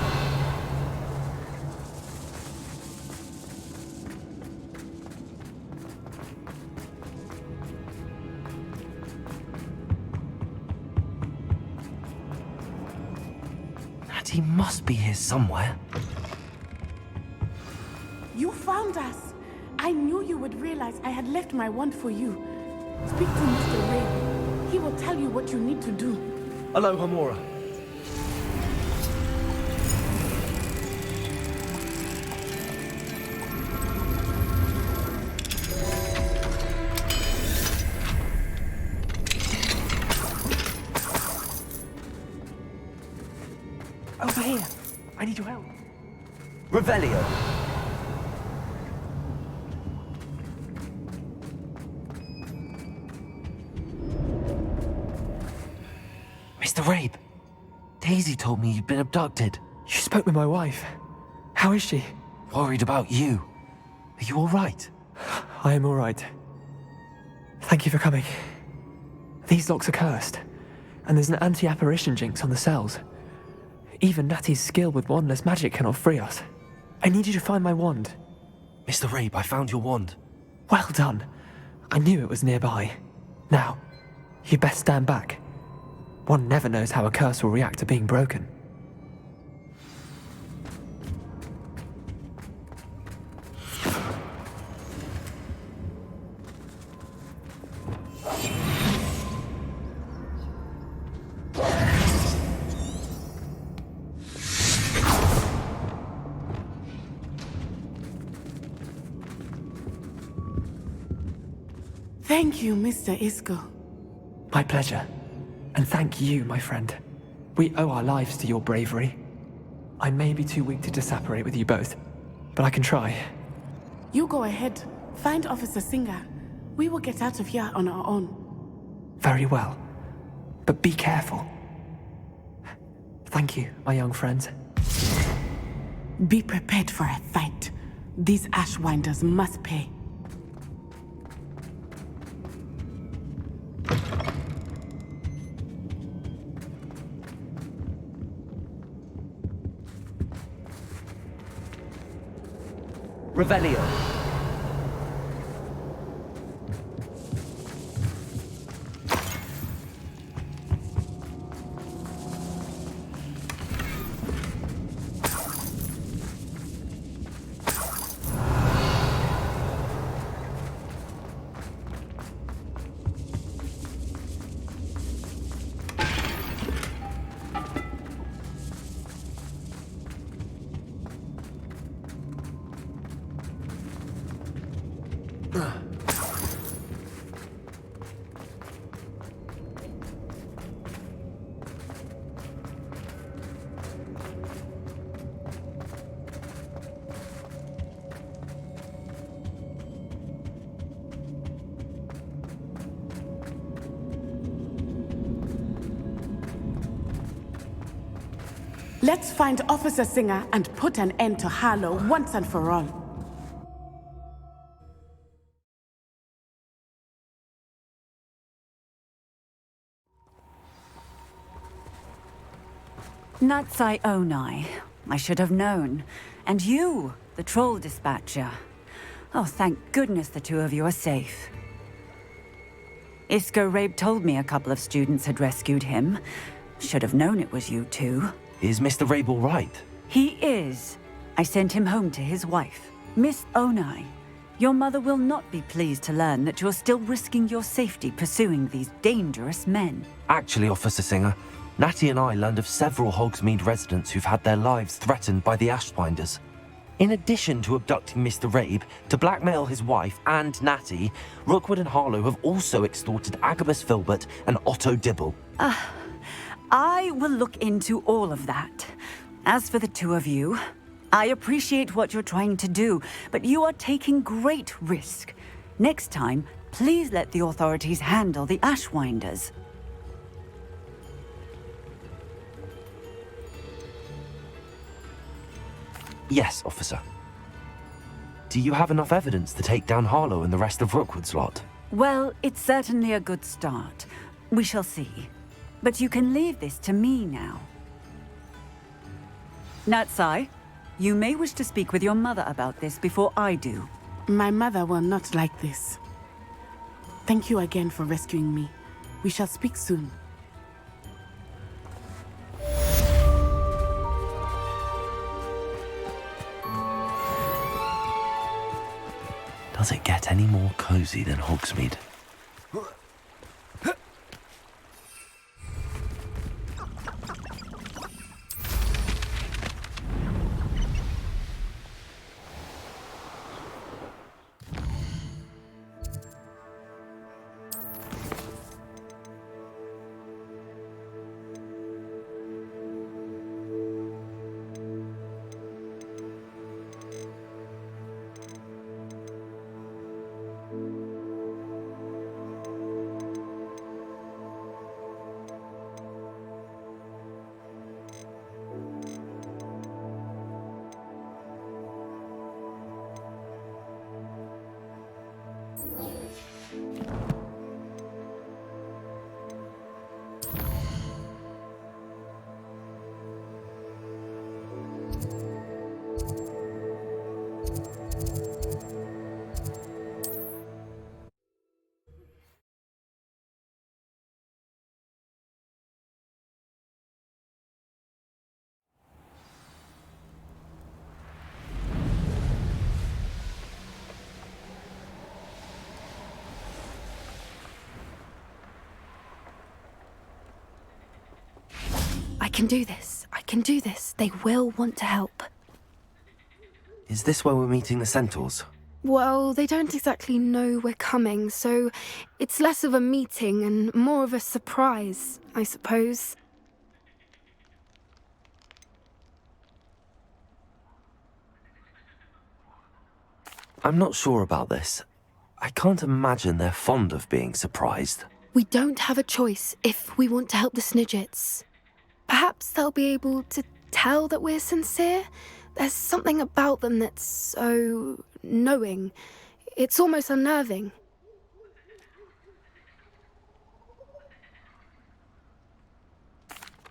He must be here somewhere. You found us! I knew you would realize I had left my wand for you. Speak to Mr. Ray. He will tell you what you need to do. Aloha, Mora. Over here. I need your help. Revelio. Mr. Rabe, Daisy told me you'd been abducted. You spoke with my wife. How is she? Worried about you. Are you all right? I am all right. Thank you for coming. These locks are cursed, and there's an anti-apparition jinx on the cells. Even Natty's skill with wandless magic cannot free us. I need you to find my wand. Mr. Rabe, I found your wand. Well done. I knew it was nearby. Now, you best stand back. One never knows how a curse will react to being broken. Thank you, Mr. Isco. My pleasure. And thank you, my friend. We owe our lives to your bravery. I may be too weak to disapparate with you both, but I can try. You go ahead. Find Officer Singer. We will get out of here on our own. Very well. But be careful. Thank you, my young friends. Be prepared for a fight. These Ashwinders must pay. Revelio. Let's find Officer Singer and put an end to Harlow once and for all. Natsai Onai. I should have known. And you, the troll dispatcher. Oh, thank goodness the two of you are safe. Isco Rabe told me a couple of students had rescued him. Should have known it was you two. Is Mr. Rabe all right? He is. I sent him home to his wife, Miss Onai. Your mother will not be pleased to learn that you're still risking your safety pursuing these dangerous men. Actually, Officer Singer, Natty and I learned of several Hogsmeade residents who've had their lives threatened by the Ashwinders. In addition to abducting Mr. Rabe to blackmail his wife and Natty, Rookwood and Harlow have also extorted Agabus Filbert and Otto Dibble. I will look into all of that. As for the two of you, I appreciate what you're trying to do, but you are taking great risk. Next time, please let the authorities handle the Ashwinders. Yes, officer. Do you have enough evidence to take down Harlow and the rest of Rookwood's lot? Well, it's certainly a good start. We shall see. But you can leave this to me now. Natsai, you may wish to speak with your mother about this before I do. My mother will not like this. Thank you again for rescuing me. We shall speak soon. Does it get any more cozy than Hogsmeade? I can do this. I can do this. They will want to help. Is this where we're meeting the Centaurs? Well, they don't exactly know we're coming, so it's less of a meeting and more of a surprise, I suppose. I'm not sure about this. I can't imagine they're fond of being surprised. We don't have a choice if we want to help the Snidgets. Perhaps they'll be able to tell that we're sincere. There's something about them that's so knowing. It's almost unnerving.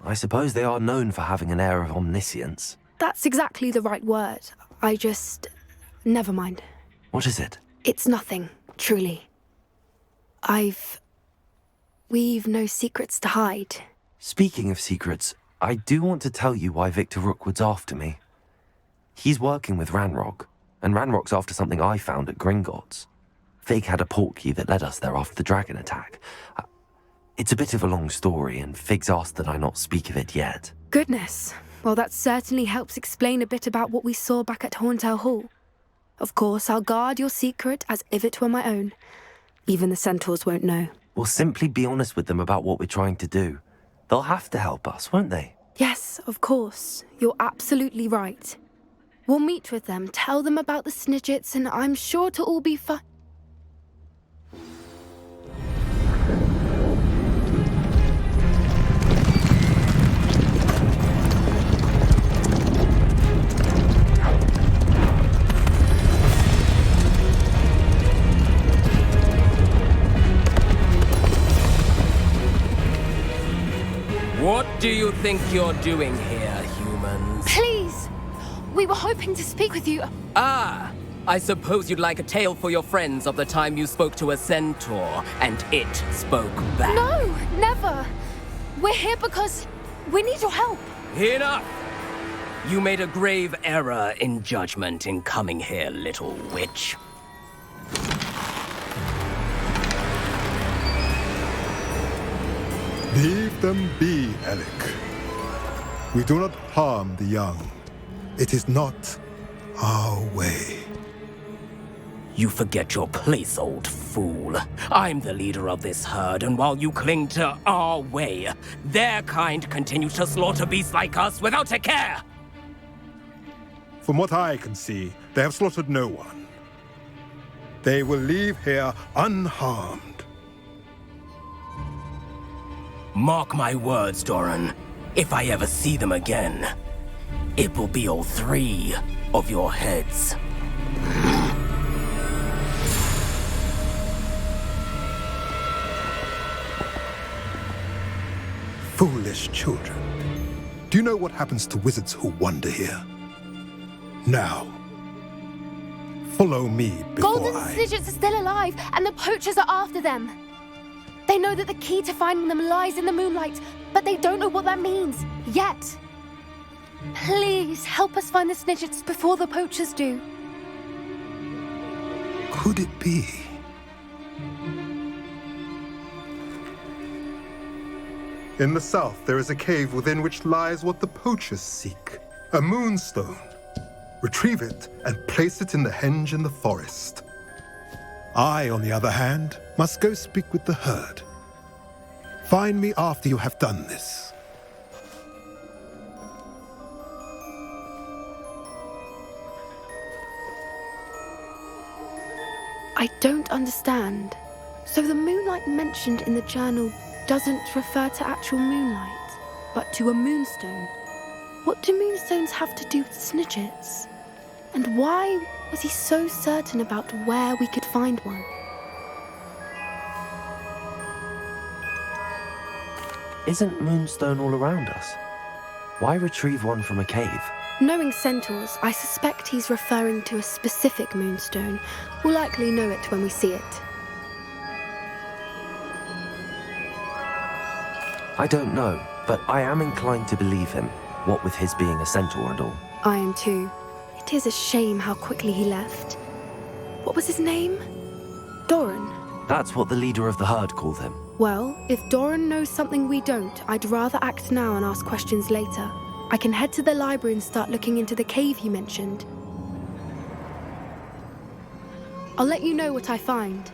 I suppose they are known for having an air of omniscience. That's exactly the right word. Never mind. What is it? It's nothing, truly. We've no secrets to hide. Speaking of secrets, I do want to tell you why Victor Rookwood's after me. He's working with Ranrock, and Ranrock's after something I found at Gringotts. Fig had a portkey that led us there after the dragon attack. It's a bit of a long story, and Fig's asked that I not speak of it yet. Goodness. Well, that certainly helps explain a bit about what we saw back at Horntail Hall. Of course, I'll guard your secret as if it were my own. Even the centaurs won't know. We'll simply be honest with them about what we're trying to do. They'll have to help us, won't they? Yes, of course. You're absolutely right. We'll meet with them, tell them about the Snidgets, and I'm sure it'll all be fine. What do you think you're doing here, humans? Please! We were hoping to speak with you. Ah! I suppose you'd like a tale for your friends of the time you spoke to a centaur, and it spoke back. No, never! We're here because we need your help. Enough! You made a grave error in judgment in coming here, little witch. Leave them be, Alec. We do not harm the young. It is not our way. You forget your place, old fool. I'm the leader of this herd, and while you cling to our way, their kind continue to slaughter beasts like us without a care! From what I can see, they have slaughtered no one. They will leave here unharmed. Mark my words, Doran. If I ever see them again, it will be all 3 of your heads. Foolish children. Do you know what happens to wizards who wander here? Now, follow me before Golden Snidgets are still alive, and the poachers are after them. They know that the key to finding them lies in the moonlight, but they don't know what that means, yet. Please, help us find the Snidgets before the poachers do. Could it be? In the south, there is a cave within which lies what the poachers seek. A moonstone. Retrieve it and place it in the henge in the forest. I, on the other hand, must go speak with the herd. Find me after you have done this. I don't understand. So the moonlight mentioned in the journal doesn't refer to actual moonlight, but to a moonstone. What do moonstones have to do with Snidgets? And why was he so certain about where we could find one? Isn't Moonstone all around us? Why retrieve one from a cave? Knowing centaurs, I suspect he's referring to a specific moonstone. We'll likely know it when we see it. I don't know, but I am inclined to believe him, what with his being a centaur and all. I am too. It is a shame how quickly he left. What was his name? Doran. That's what the leader of the herd called him. Well, if Doran knows something we don't, I'd rather act now and ask questions later. I can head to the library and start looking into the cave you mentioned. I'll let you know what I find.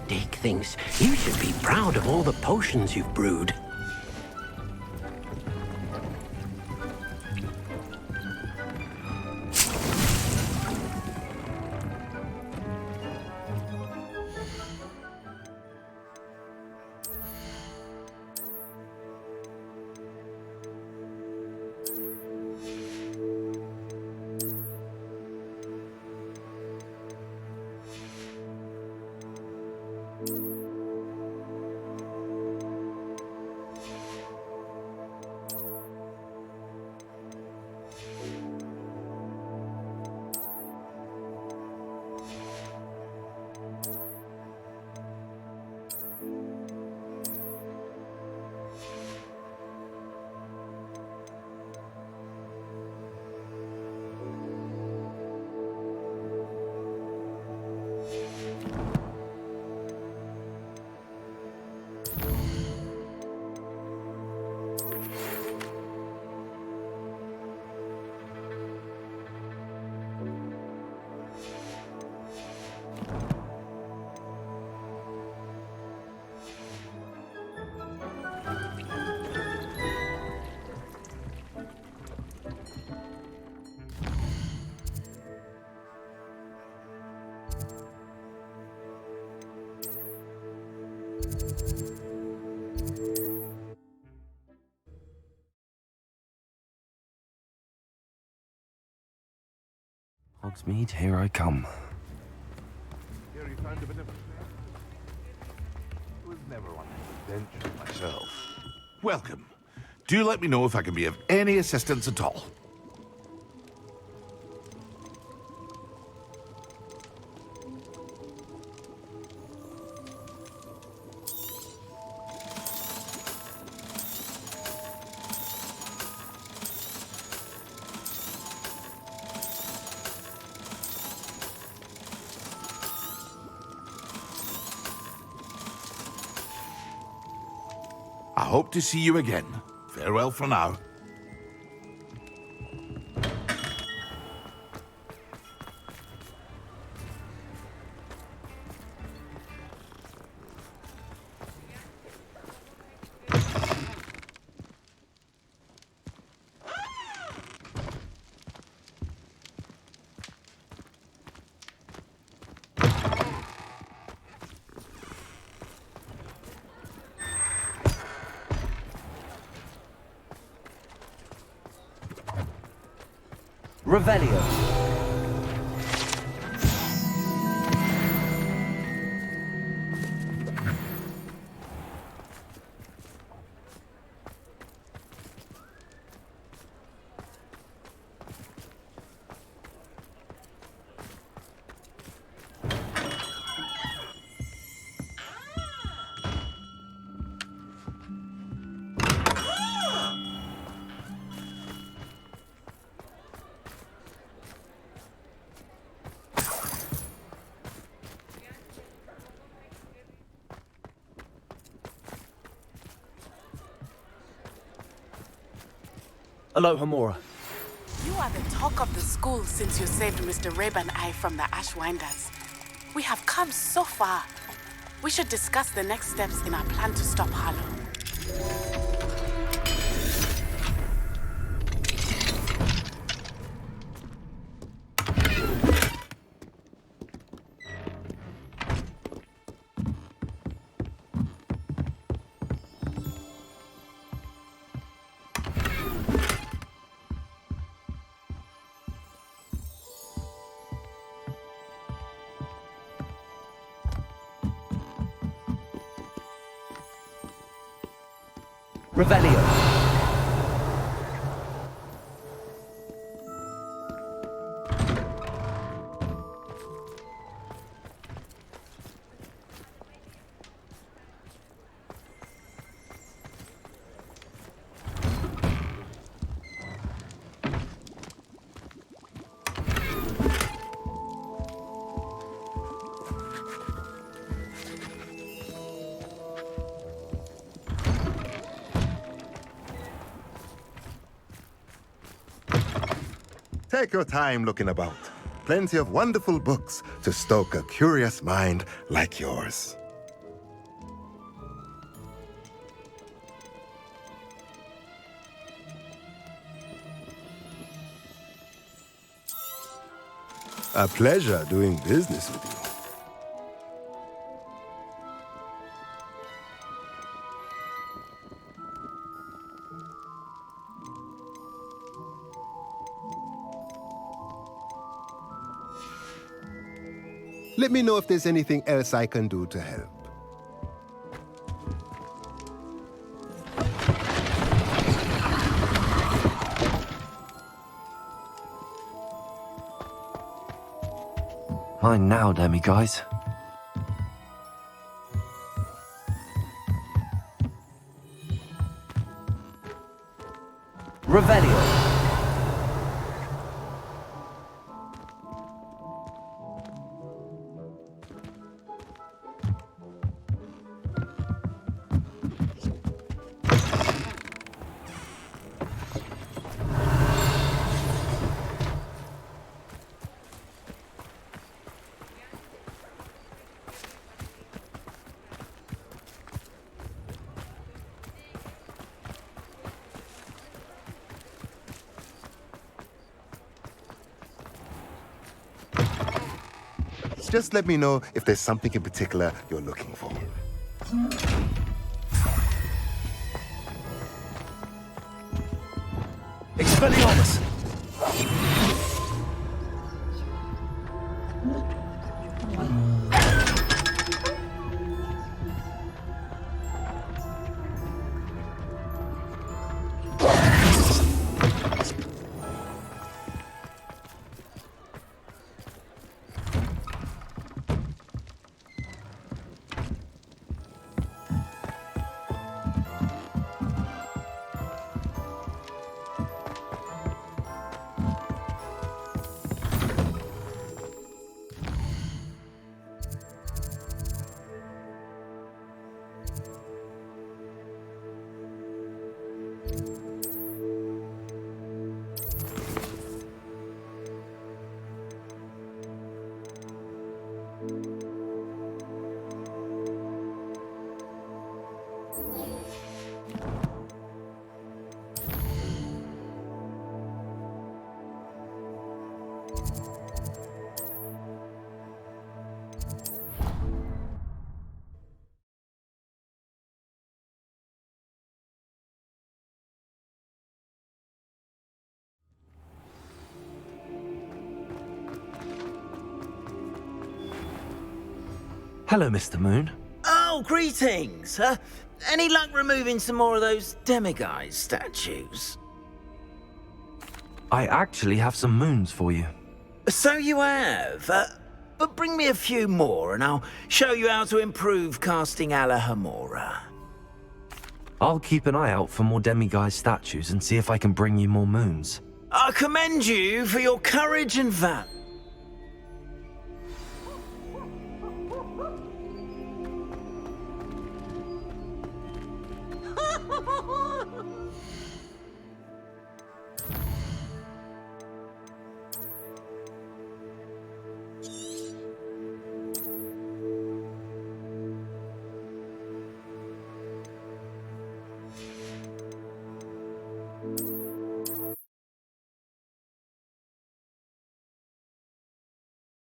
Dick thinks you should be proud of all the potions you've brewed. Hogsmeade, here I come. Here you found a bit of... was never on an adventure myself. Welcome. Do let me know if I can be of any assistance at all. I hope to see you again. Farewell for now. Revelio. Alohomora. You are the talk of the school since you saved Mr. Rib and I from the Ashwinders. We have come so far. We should discuss the next steps in our plan to stop Harlow. Revelio. Take your time looking about. Plenty of wonderful books to stoke a curious mind like yours. A pleasure doing business with you. Let me know if there's anything else I can do to help. Mine now, demiguise. Revelio. Just let me know if there's something in particular you're looking for. Expelliarmus! Hello, Mr. Moon. Oh, greetings! Any luck removing some more of those demiguise statues? I actually have some moons for you. So you have. But bring me a few more and I'll show you how to improve casting Alohomora. I'll keep an eye out for more demiguise statues and see if I can bring you more moons. I commend you for your courage and valor.